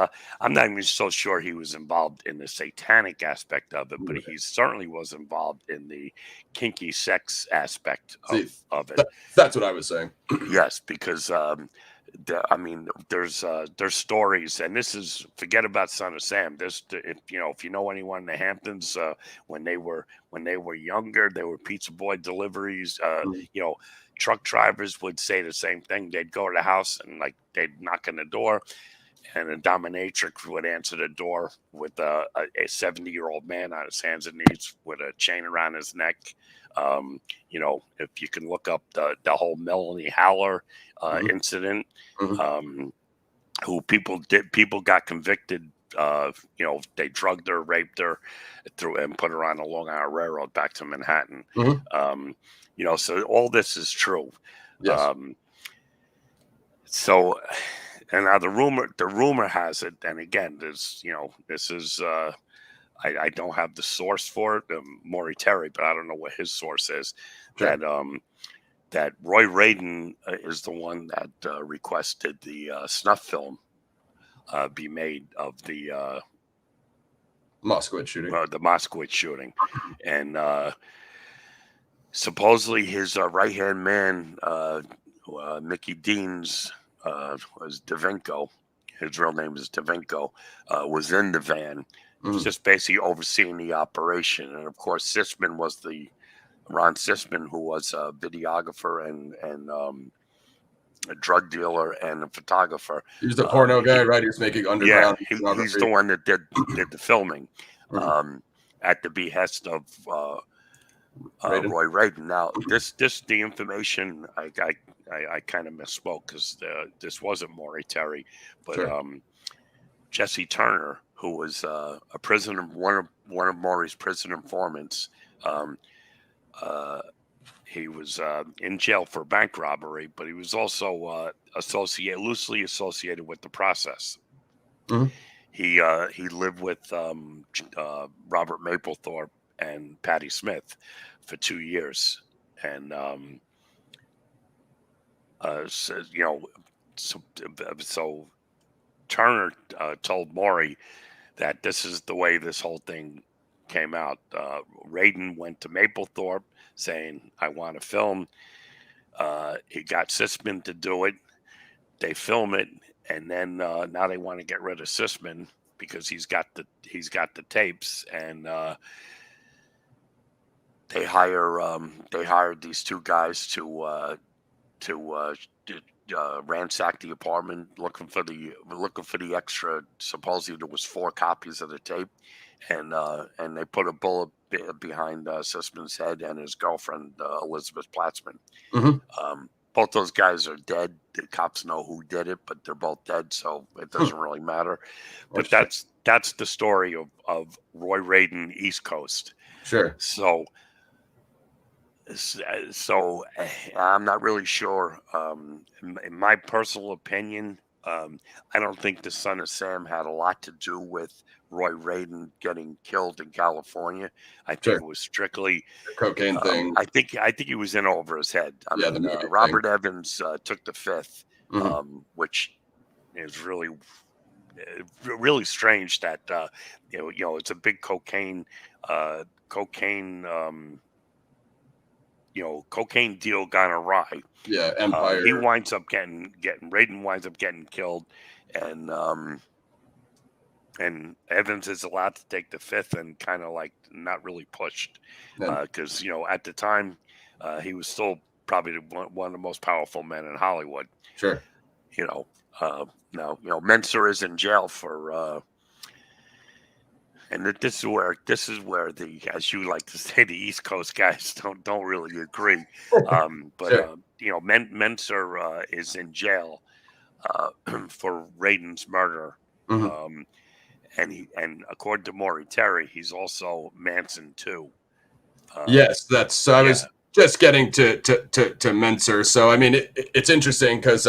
I'm not even so sure he was involved in the satanic aspect of it, but he certainly was involved in the kinky sex aspect of it. That's what I was saying. Yes, because there's stories, and this is, forget about Son of Sam. If you know anyone in the Hamptons, when they were younger, they were pizza boy deliveries. Truck drivers would say the same thing. They'd go to the house and they'd knock on the door, and a dominatrix would answer the door with a 70-year-old man on his hands and knees with a chain around his neck. If you can look up the whole Melanie Haller incident, who people got convicted. They drugged her, raped her, and put her on the Long Island Railroad back to Manhattan. So all this is true. Yes. And now the rumor has it, and again, this is I don't have the source for it, Maury Terry, but I don't know what his source is. Sure. That Roy Radin is the one that requested the snuff film be made of the Moskowitz shooting. And supposedly his right-hand man, Mickey Dean's, was Davinko. His real name is Davinko. Was in the van, just basically overseeing the operation. And of course, Ron Sisman, who was a videographer and a drug dealer and a photographer. He was the porno guy, right? He was making underground. Yeah, he's the one that did the filming at the behest of Radin? Roy Radin. Now, the information I kind of misspoke because this wasn't Maury Terry, but Sure. Jesse Turner, who was a prisoner, one of Maury's prison informants. He was in jail for bank robbery, but he was also loosely associated with the process. Mm-hmm. He lived with Robert Mapplethorpe and Patti Smith for 2 years, and so Turner told Maury that this is the way this whole thing came out. Radin went to Mapplethorpe saying, "I want to film." He got Sisman to do it. They film it, and then now they want to get rid of Sisman because he's got the tapes, and they hired these two guys to ransack the apartment looking for the extra. Supposedly there was 4 copies of the tape, and they put a bullet behind Sisman's head and his girlfriend Elizabeth Platzman. Mm-hmm. Both those guys are dead. The cops know who did it, but they're both dead, so it doesn't really matter. But that's the story of Roy Radin, East Coast. Sure. So I'm not really sure. In my personal opinion, I don't think the Son of Sam had a lot to do with Roy Radin getting killed in California. I think it was strictly the cocaine thing. I think he was in over his head. I mean, Robert Evans took the fifth, which is really strange. That it's a big cocaine deal gone awry. Yeah, Empire. He winds up Radin winds up getting killed, and Evans is allowed to take the fifth and kind of like not really pushed because at the time he was still probably one of the most powerful men in Hollywood. Sure. Now Menser is in jail for. And this is where the, as you like to say, the East Coast guys don't really agree. But sure. Menser is in jail for Radin's murder, and according to Maury Terry, he's also Manson too. Yes, that's. So I was just getting to Menser. So I mean, it's interesting because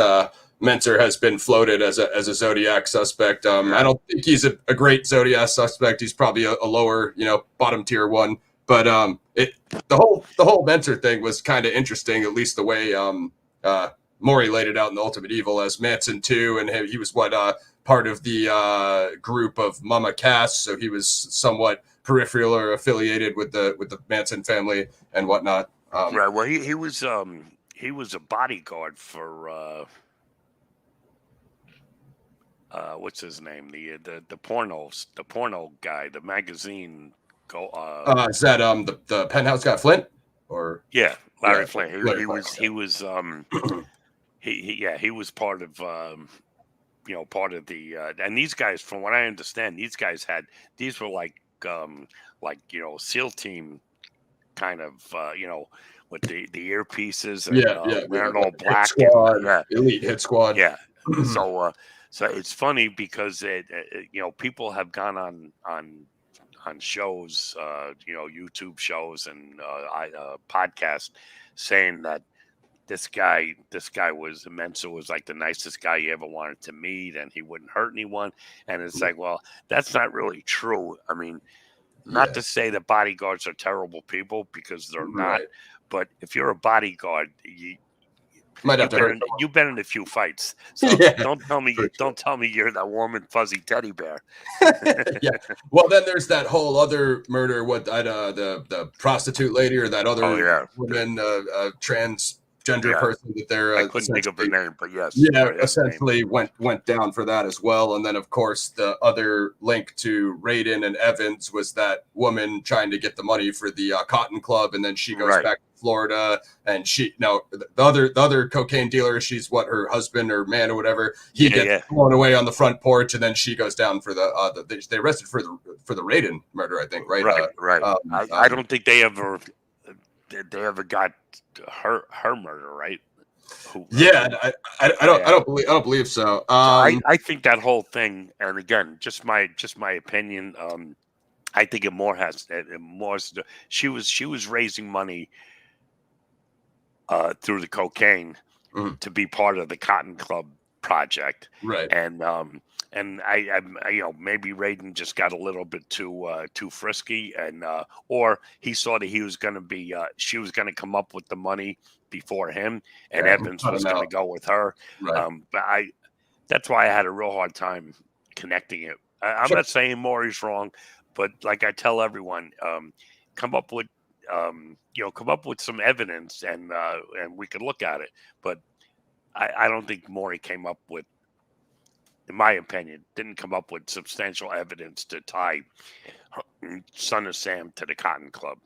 Menser has been floated as a Zodiac suspect. I don't think he's a great Zodiac suspect. He's probably a lower, bottom tier one. But the whole Menser thing was kind of interesting, at least the way Maury laid it out in The Ultimate Evil as Manson 2, and he was part of the group of Mama Cass, so he was somewhat peripheral or affiliated with the Manson family and whatnot. Right. Well, he was a bodyguard for. What's his name? The porno guy, the magazine. Is that the Penthouse guy Flint? Or Larry Flint. He was he was part of the and these guys, from what I understand, these were like SEAL team kind of with the earpieces and wearing all black. Elite hit squad. Yeah. So it's funny because people have gone on shows, YouTube shows and podcasts saying that this guy Mensa was like the nicest guy you ever wanted to meet, and he wouldn't hurt anyone. And it's like, well, that's not really true. I mean, not to say that bodyguards are terrible people, because they're not. But if you're a bodyguard, you've been in a few fights, so don't tell me you're that warm and fuzzy teddy bear. Yeah. Well, then there's that whole other murder. What the prostitute lady or that other woman, transgender person that they're. I couldn't think of her name, but yes. Yeah, essentially went down for that as well. And then of course the other link to Radin and Evans was that woman trying to get the money for the Cotton Club, and then she goes back to Florida, and the other cocaine dealer, she's her husband or man or whatever, he gets blown away on the front porch, and then she goes down for they arrested for the Radin murder, I think, right? Right. I don't think they ever they ever got her murder, right? Yeah, I don't believe so. I think that whole thing, and again, just my opinion. I think it more has she was raising money through the cocaine to be part of the Cotton Club project, right? And I maybe Radin just got a little bit too frisky, and or he saw that he was going to be she was going to come up with the money before him, and Evans was going to go with her. Right. But that's why I had a real hard time connecting it. I'm not saying Maury's wrong, but like I tell everyone, come up with come up with some evidence, and we could look at it. But I don't think Maury came up with, in my opinion, didn't come up with substantial evidence to tie Son of Sam to the Cotton Club.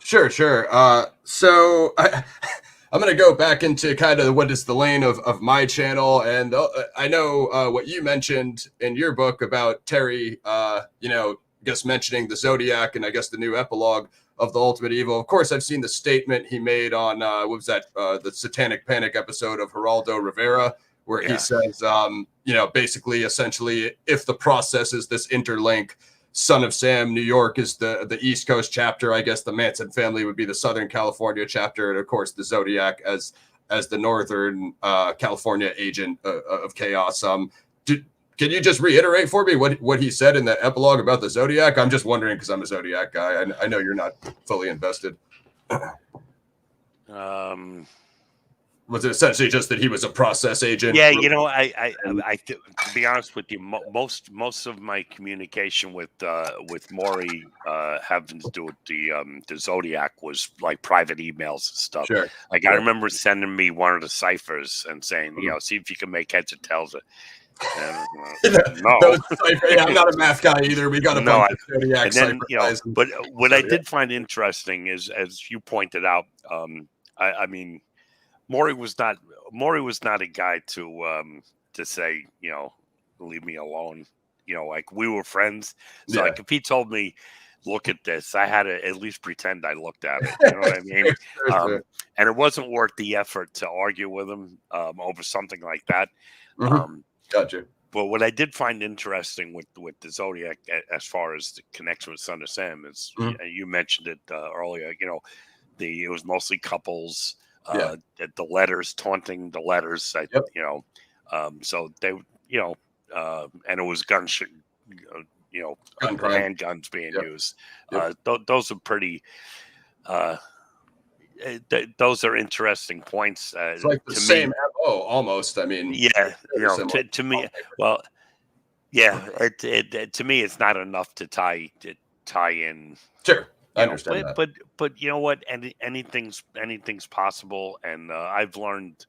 Sure. So I'm going to go back into kind of what is the lane of my channel. And I know what you mentioned in your book about Terry, I guess mentioning the Zodiac and I guess the new epilogue of the Ultimate Evil. Of course, I've seen the statement he made on, what was that, the Satanic Panic episode of Geraldo Rivera, where he says, basically, essentially, if the process is this interlink, Son of Sam, New York is the East Coast chapter. I guess the Manson family would be the Southern California chapter, and of course the Zodiac as the Northern California agent of chaos. Can you just reiterate for me what he said in that epilogue about the Zodiac? I'm just wondering because I'm a Zodiac guy. I know you're not fully invested. Was it essentially just that he was a process agent? Yeah, to be honest with you, most of my communication with Maury having to do with the Zodiac was like private emails and stuff. Sure. Like I remember sending me one of the ciphers and saying, see if you can make heads or tails of it. No, I'm not a math guy either. We got a bunch of Zodiac ciphers. But what I did find interesting is, as you pointed out, I mean, Maury was not a guy to say, leave me alone. Like we were friends. So like if he told me, look at this, I had to at least pretend I looked at it. You know what I mean? And it wasn't worth the effort to argue with him over something like that. Gotcha. But what I did find interesting with the Zodiac, as far as the connection with Son of Sam, is you mentioned it earlier. It was mostly couples. The letters, taunting the letters. So they, and it was handguns being used. Those are pretty. Those are interesting points. It's like the same MO almost. I mean, to me, well, to me, it's not enough to tie in. Sure. I understand that. But you know what? Anything's possible, and I've learned,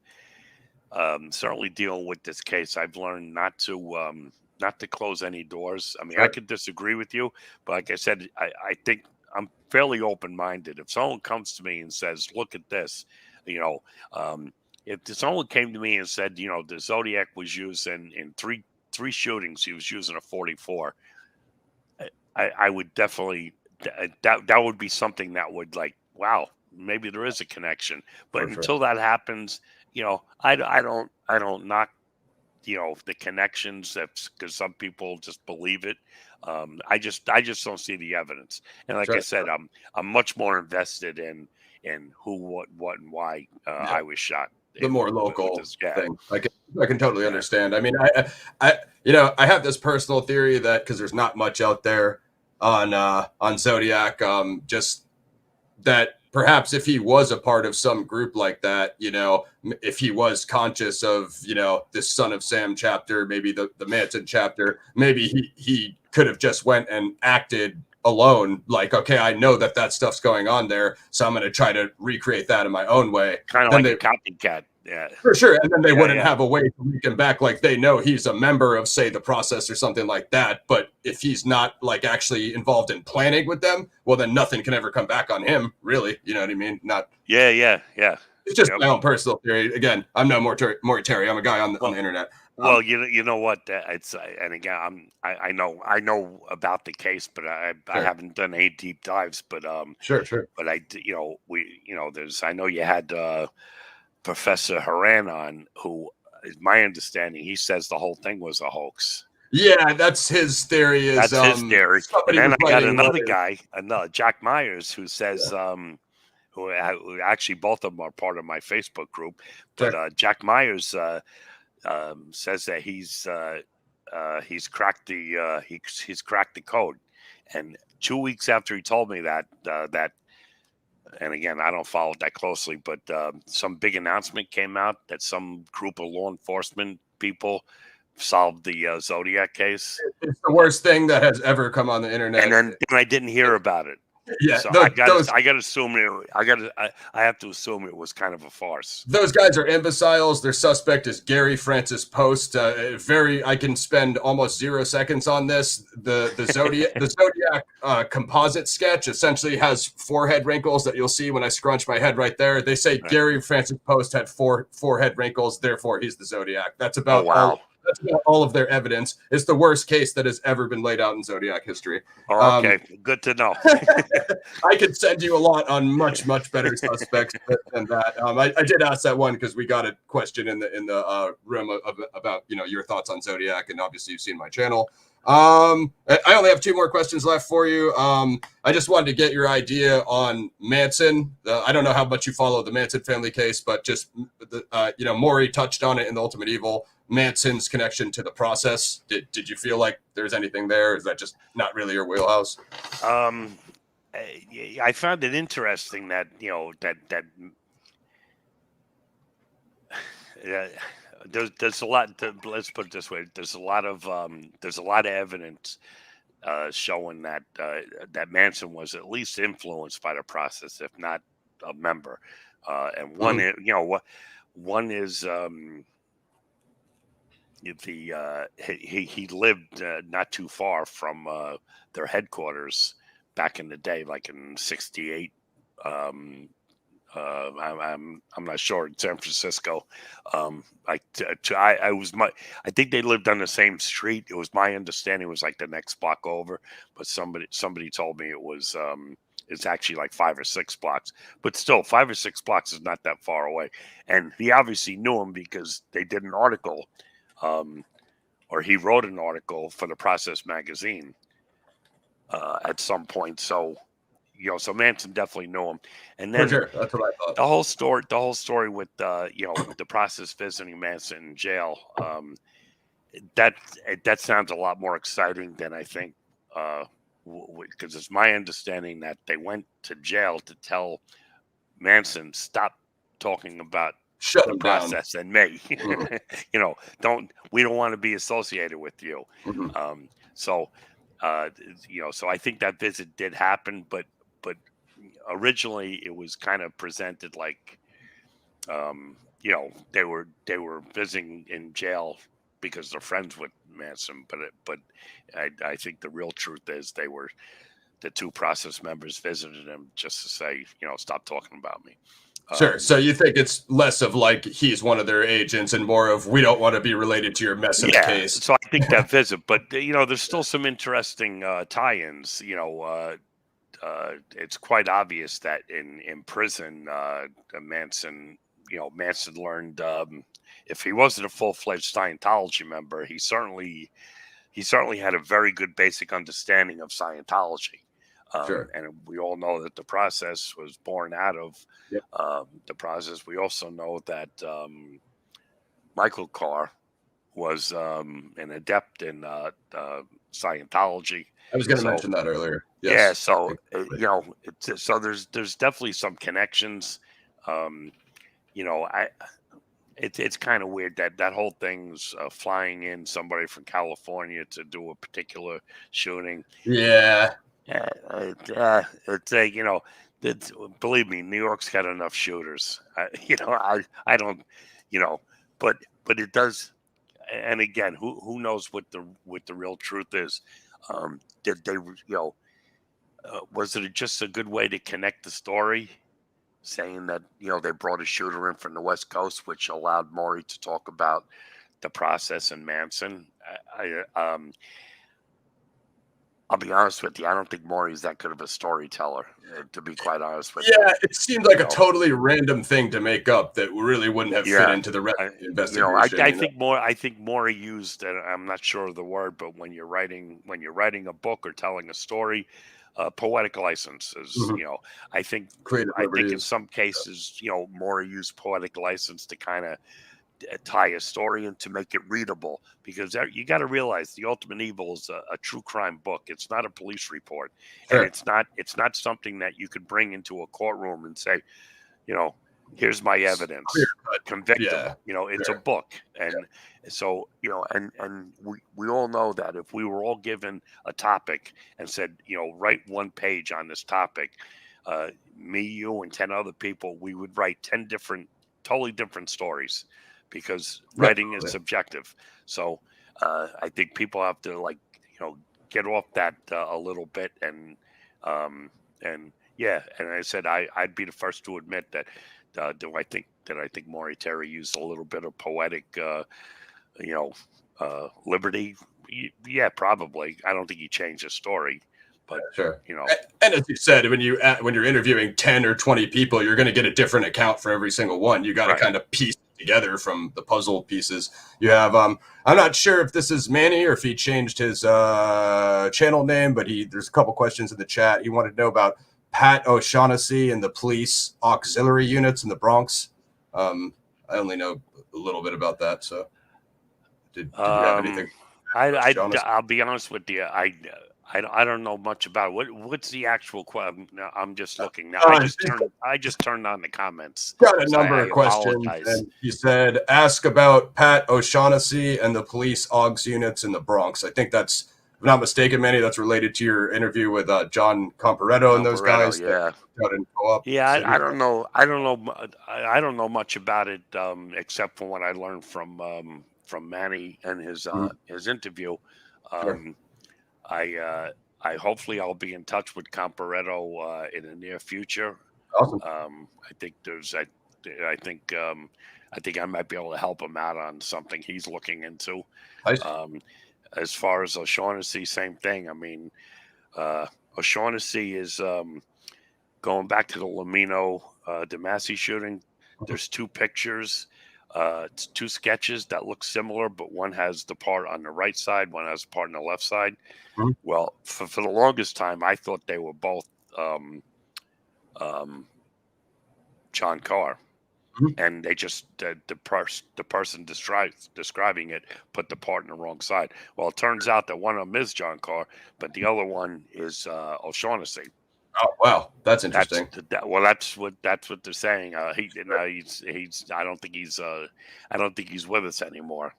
certainly dealing with this case, I've learned not to close any doors. I mean, I could disagree with you, but like I said, I think I'm fairly open-minded. If someone comes to me and says, "Look at this," if someone came to me and said, the Zodiac was used in three shootings, he was using a 44, I would definitely. That would be something that would wow, maybe there is a connection. But until that happens, I don't knock the connections, because some people just believe it. I just don't see the evidence. And like I said, I'm much more invested in who, what, and why I was shot. The more local thing. I can totally understand. I mean, I have this personal theory that because there's not much out there on Zodiac, just that perhaps if he was a part of some group like that, if he was conscious of, this Son of Sam chapter, maybe the Manson chapter, maybe he could have just went and acted alone. Like, okay, I know that stuff's going on there, so I'm going to try to recreate that in my own way. Kind of like a copycat. Yeah, for sure. And then they wouldn't have a way to link him back. Like they know he's a member of, say, the process or something like that. But if he's not actually involved in planning with them, well, then nothing can ever come back on him. Really, you know what I mean? Not. Yeah. It's just my own personal theory. Again, I'm no Maury Terry. I'm a guy on the internet. Well, you know what? It's and again, I know about the case, but I Sure, haven't done any deep dives. sure. But there's I know you had Professor Haran on, who is my understanding. He says the whole thing was a hoax. Yeah, that's his theory. Is That's his theory. And somebody then was I got writing another letters. guy, another Jack Myers, who says who actually both of them are part of my Facebook group. But Sure. Jack Myers says that he's cracked he's cracked the code. And 2 weeks after he told me that, and again, I don't follow that closely, but some big announcement came out that some group of law enforcement people solved the Zodiac case, It's the worst thing that has ever come on the and internet. then I didn't hear about it. Yeah, So those I got to assume I have to assume it was kind of a farce. those guys are imbeciles. Their suspect is Gary Francis Post. I can spend almost 0 seconds on this. The Zodiac composite sketch essentially has forehead wrinkles that you'll see when I scrunch my head right there. They say Right. Gary Francis Post had four forehead wrinkles, therefore he's the Zodiac. That's Oh about all. wow. That's about all of their evidence. It's the worst case that has ever been laid out in Zodiac history. Oh, okay, good to know. I could send you a lot on much better suspects than that. I did ask that one because we got a question in the room about your thoughts on Zodiac, and obviously you've seen my channel. I only have 2 more questions left for you. I just wanted to get your idea on Manson. I don't know how much you follow the Manson family case, but just Maury touched on it in the Ultimate Evil. Manson's connection to the process. Did you feel like there's anything there? Is that just not really your wheelhouse? I found it interesting that that uh, there's a lot. Let's put it this way: there's a lot of evidence showing that that Manson was at least influenced by the process, if not a member. And one, one is he lived not too far from their headquarters back in the day, like in '68. I'm not sure, in San Francisco. I think they lived on the same street. It was my understanding it was like the next block over, but somebody told me it was it's actually like 5 or 6 blocks. But still, 5 or 6 blocks is not that far away. And he obviously knew him because they did an article, or he wrote an article for the Process magazine at some point. So so Manson definitely knew him. And For then sure, that's what I thought. the whole story with with the Process visiting Manson in jail, that sounds a lot more exciting than I think, because it's my understanding that they went to jail to tell Manson stop talking about Shut the him down. process and me. Mhm. We don't want to be associated with you. Mhm. So so I think that visit did happen, but originally it was kind of presented like they were visiting in jail because they're friends with Manson, but I think the real truth is the 2 process members visited him just to say, stop talking about me. Sure. So you think it's less of like he's one of their agents and more of we don't want to be related to your mess of a Yeah, case. so I think that visit, but there's still some interesting tie-ins. It's quite obvious that in prison, Manson, Manson learned, if he wasn't a full-fledged Scientology member, he certainly had a very good basic understanding of Scientology. Sure. And we all know that the process was born out of Yep. the process. We also know that Michael Carr was an adept in Scientology. I was going to So mention that earlier. yeah, Yes. so so there's definitely some connections. Um, I it's kind of weird that that whole thing's flying in somebody from California to do a particular shooting. Yeah. It's believe me, New York's got enough shooters. I don't, you know, but it does. And again, who knows what the real truth is? Did they, was it just a good way to connect the story, saying that they brought a shooter in from the West Coast, which allowed Maury to talk about the process in Manson. I'll be honest with you. I don't think Maury's that good of a storyteller, to be quite honest with you. Yeah, it seemed like a totally random thing to make up that really wouldn't have fit into the rest of the investigation. I think Maury used, and I'm not sure of the word, but when you're writing a book or telling a story, poetic license is, I think in some cases, Maury used poetic license to kind of tie a story and to make it readable, because you got to realize The Ultimate Evil is a true crime book. It's not a police report, and it's not something that you could bring into a courtroom and say, here's my evidence, convict them. It's a book, and so and we all know that if we were all given a topic and said, write one page on this topic, me, you, and 10 other people, we would write 10 totally different stories, because writing is subjective. So I think people have to get off that a little bit, and I said I'd be the first to admit that. Do I think Maury Terry used a little bit of poetic, liberty? Yeah, probably. I don't think he changed the story. But and as you said, when you're interviewing 10 or 20 people, you're going to get a different account for every single one. You got to kind of piece together from the puzzle pieces. You have I'm not sure if this is Manny or if he changed his channel name, but there's a couple questions in the chat. He wanted to know about Pat O'Shaughnessy and the police auxiliary units in the Bronx. I only know a little bit about that. So did you have anything? I'll be honest with you. I don't know much about it. What's the actual question? I'm just looking now. I just turned on the comments. Got a number of questions. And he said, ask about Pat O'Shaughnessy and the police AUX units in the Bronx. I think that's, if I'm not mistaken, Manny, that's related to your interview with John Comparetto and those guys. Yeah. I don't know. I don't know much about it, except for what I learned from Manny and his interview. I hopefully I'll be in touch with Comparetto in the near future. Awesome. I think I might be able to help him out on something he's looking into. Nice. As far as O'Shaughnessy, same thing. I mean, O'Shaughnessy is going back to the Lamino DeMasi shooting. There's two pictures. It's two sketches that look similar, but one has the part on the right side, one has the part on the left side. Mm-hmm. Well, for the longest time, I thought they were both John Carr. Mm-hmm. And they just the person describing it put the part in the wrong side. Well, it turns out that one of them is John Carr, but the other one is O'Shaughnessy. Oh wow, that's interesting. That's what they're saying. He's I don't think he's with us anymore.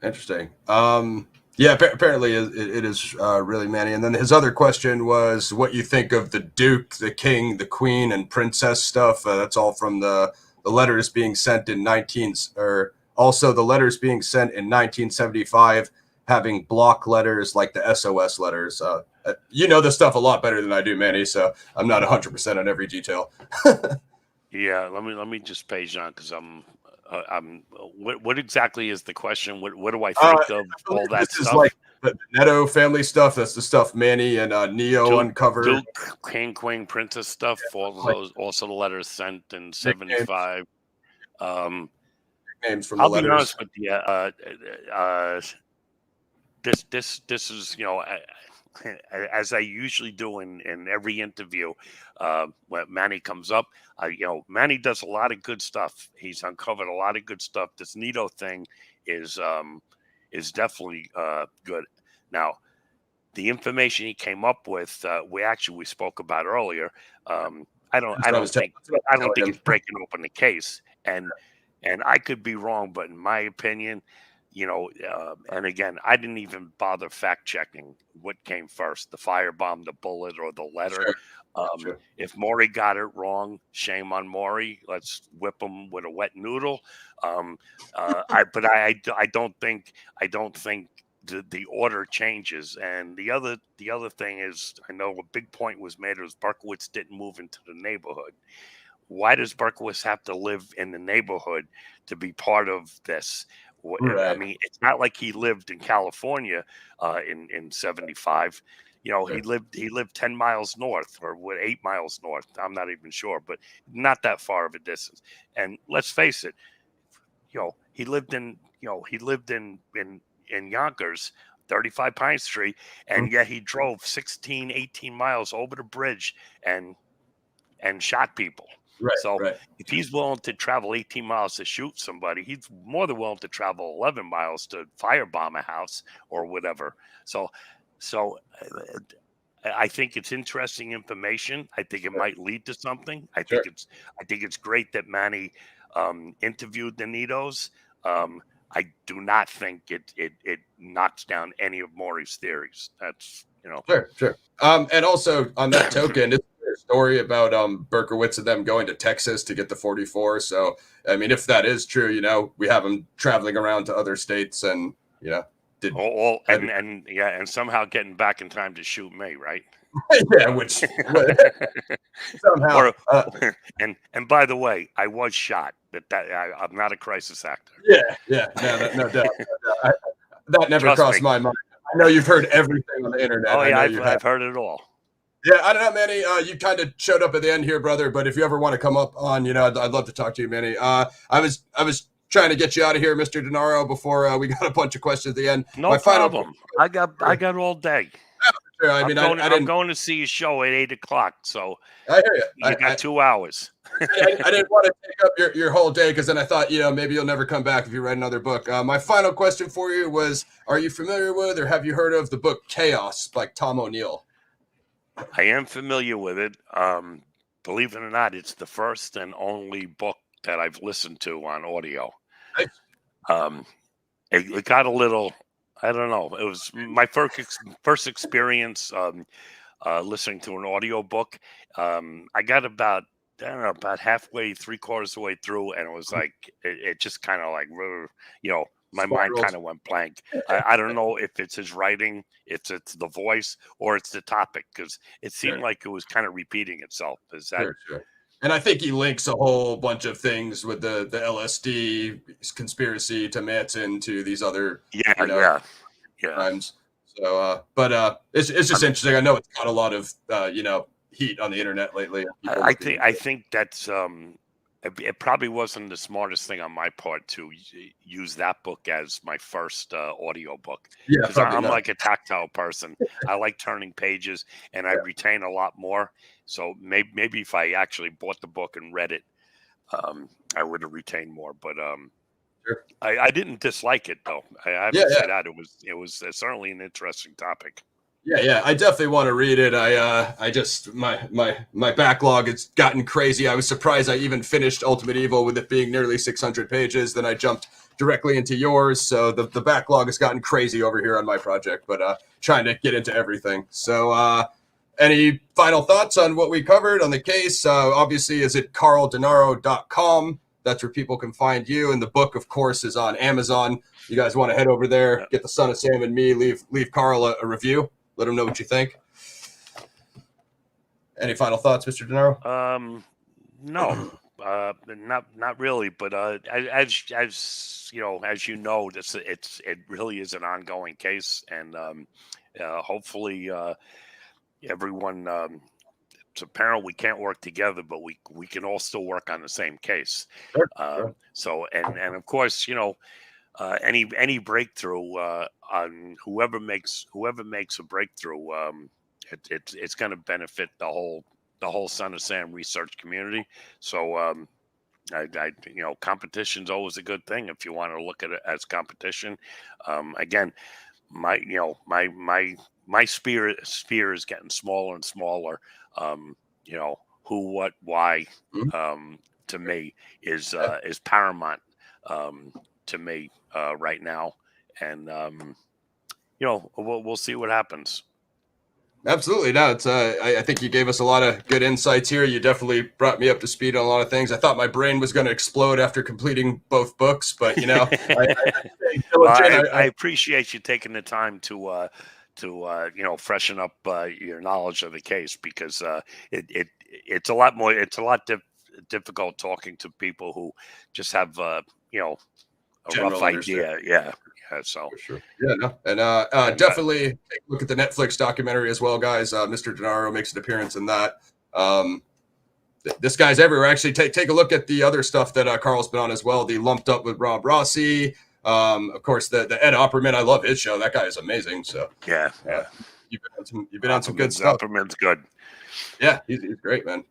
Interesting. Apparently it is really Manny. And then his other question was what you think of the Duke, the King, the Queen, and Princess stuff. That's all from the letters being sent in also the letters being sent in 1975 having block letters like the SOS letters. You know this stuff a lot better than I do, Manny, so I'm not 100% on every detail. Yeah, let me just page on, because I'm what exactly is the question? What do I think of all that stuff? Is like the Neto family stuff. That's the stuff Manny and Neo uncovered. Duke, King, Queen, Princess stuff. Also the letters sent in 75. Names from the letters. I'll be honest with you. This is, as I usually do in every interview, when Manny comes up, Manny does a lot of good stuff. He's uncovered a lot of good stuff. This Nito thing is definitely good. Now, the information he came up with, we spoke about earlier. I don't think it's breaking open the case, and I could be wrong, but in my opinion, and again, I didn't even bother fact checking what came first, the firebomb, the bullet, or the letter. Sure. If Maury got it wrong, shame on Maury. Let's whip him with a wet noodle. I don't think the order changes. And the other thing is, I know a big point was made was Berkowitz didn't move into the neighborhood. Why does Berkowitz have to live in the neighborhood to be part of this? I Right. mean, it's not like he lived in California in '75. Sure. He lived 10 miles north, or 8 miles north. I'm not even sure, but not that far of a distance. And let's face it, he lived in Yonkers, 35 Pine Street, Mhm. and yet he drove 16, 18 miles over the bridge and shot people. Right. So Right. if he's willing to travel 18 miles to shoot somebody, he's more than willing to travel 11 miles to firebomb a house or whatever. So I think it's interesting information. I think it Sure. might lead to something. Sure. I think it's great that Manny interviewed the Nitos. I do not think it knocks down any of Maury's theories. That's. Sure. Sure. And also on that token, it's a story about Berkowitz and them going to Texas to get the 44. So I mean, if that is true, we have him traveling around to other states, and did And yeah, and somehow getting back in time to shoot me, right? yeah, which somehow Or and by the way, I was shot. I'm not a crisis actor. yeah, no doubt. That never Trust crossed me. my mind. I know you've heard everything on the internet. Oh I yeah, know you have. I've heard it all. Yeah, I don't know, Manny. You kind of showed up at the end here, brother. But if you ever want to come up on, I'd love to talk to you, Manny. I was trying to get you out of here, Mr. Denaro, before we got a bunch of questions at the end. No My problem. Final, I got all day. I mean, I I'm didn't. going to see a show at 8 o'clock, so I hear you. you got 2 hours. I didn't want to take up your whole day, because then I thought, maybe you'll never come back if you write another book. My final question for you was, are you familiar with, or have you heard of the book Chaos by Tom O'Neill? I am familiar with it. Believe it or not, it's the first and only book that I've listened to on audio. Nice. It got a little, I don't know. It was my first experience listening to an audio book. I got about, I don't know, about halfway, 3/4 of the way through, and it was like it just kind of like, my mind kind of went blank. I don't know if it's his writing, if it's the voice, or it's the topic, because it seemed Sure. like it was kind of repeating itself. Is that? Sure. And I think he links a whole bunch of things with the LSD conspiracy to Manson to these other Yeah. crimes. So, but it's just interesting. I know it's got a lot of heat on the internet lately. I think that's it probably wasn't the smartest thing on my part to use that book as my first audio book, Yeah, because I'm like a tactile person. I like turning pages, and I retain a lot more. So maybe if I actually bought the book and read it, I would have retained more. But Sure. I didn't dislike it, though. I have to say that it was certainly an interesting topic. Yeah, I definitely want to read it. I just my backlog has gotten crazy. I was surprised I even finished Ultimate Evil with it being nearly 600 pages. Then I jumped directly into yours, so the backlog has gotten crazy over here on my project. But trying to get into everything. So, any final thoughts on what we covered on the case? Obviously, is it carldenaro.com? That's where people can find you. And the book, of course, is on Amazon. You guys want to head over there, get the Son of Sam and me, leave Carl a review. Let him know what you think. Any final thoughts, Mr. Denaro? No, not really. But as you know, it really is an ongoing case, and hopefully everyone. It's apparent we can't work together, but we can all still work on the same case. Sure. So and of course, any breakthrough on whoever makes a breakthrough, it's going to benefit the whole Son of Sam research community. So competition's always a good thing if you want to look at it as competition. Again, my sphere is getting smaller and smaller. Who, what, why, to me is paramount to me right now, and we'll see what happens. Absolutely. No, it's I think you gave us a lot of good insights here. You definitely brought me up to speed on a lot of things. I thought my brain was going to explode after completing both books, but I appreciate you taking the time to freshen up your knowledge of the case, because it's a lot difficult talking to people who just have general rough idea. Yeah. So for sure. Yeah, no. And definitely take a look at the Netflix documentary as well, guys. Mr. Denaro makes an appearance in that. This guy's everywhere. Actually, take a look at the other stuff that Carl's been on as well. The Lumped Up with Rob Rossi. Of course, the Ed Opperman. I love his show. That guy is amazing. So yeah. You've been on some good stuff. Opperman's good. Yeah, he's great, man.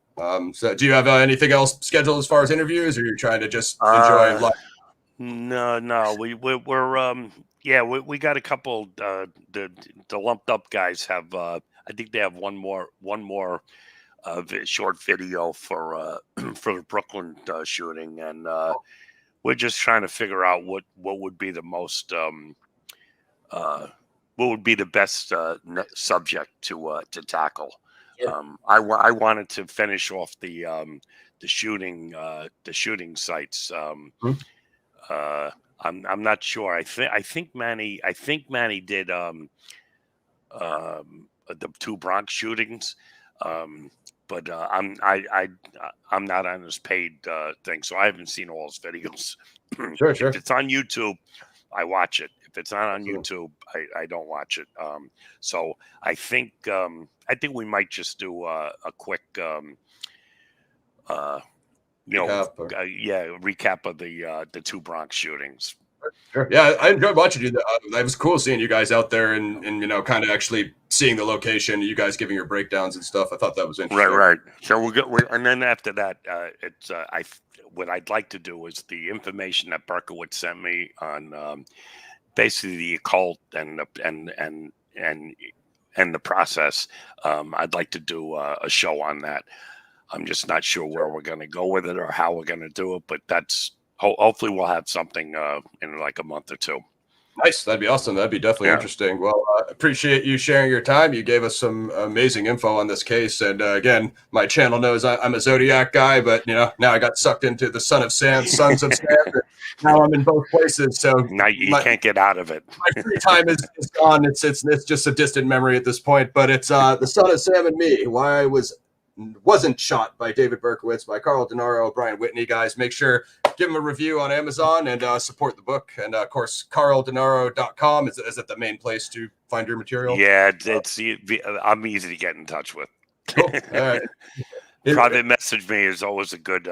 So do you have anything else scheduled as far as interviews, or you're trying to just enjoy life? No, we got a couple. The Lumped Up guys have. I think they have one more short video for the Brooklyn shooting, and we're just trying to figure out what would be the most what would be the best subject to tackle. Sure. I wanted to finish off the shooting sites. I'm not sure. I think Manny did the 2 Bronx shootings. But I'm not on his paid thing, so I haven't seen all his videos. Sure. If it's on YouTube, I watch it. If it's not on YouTube, I don't watch it. So I think we might just do a quick recap of the 2 Bronx shootings. Sure. Yeah, I enjoyed watching you. It was cool seeing you guys out there and kind of actually seeing the location. You guys giving your breakdowns and stuff. I thought that was interesting. Right. So and then after that, what I'd like to do is the information that Berkowitz sent me on basically the occult and the process. I'd like to do a show on that. I'm just not sure where we're going to go with it or how we're going to do it, but that's. Hopefully we'll have something in like a month or 2. Nice. That'd be awesome. That'd be definitely interesting. Well, appreciate you sharing your time. You gave us some amazing info on this case. And again, my channel knows I'm a Zodiac guy, but now I got sucked into the Sons of Sam. Now I'm in both places. So now you can't get out of it. My free time is gone. It's just a distant memory at this point, but it's the Son of Sam and Me, why I wasn't shot, by David Berkowitz, by Carl Denaro, Brian Whitney. Guys, make sure give him a review on Amazon and support the book. And of course, carldenaro.com is that the main place to find your material? Yeah, I'm easy to get in touch with. Cool. All right. Private message me is always a good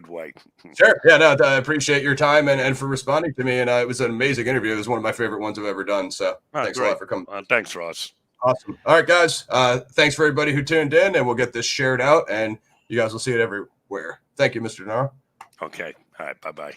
way. Sure. Yeah, no, I appreciate your time and for responding to me. And it was an amazing interview. It was one of my favorite ones I've ever done. So thanks a lot for coming. Thanks, Ross. Awesome. All right, guys. Thanks for everybody who tuned in, and we'll get this shared out, and you guys will see it everywhere. Thank you, Mr. Denaro. Okay. All right. Bye-bye.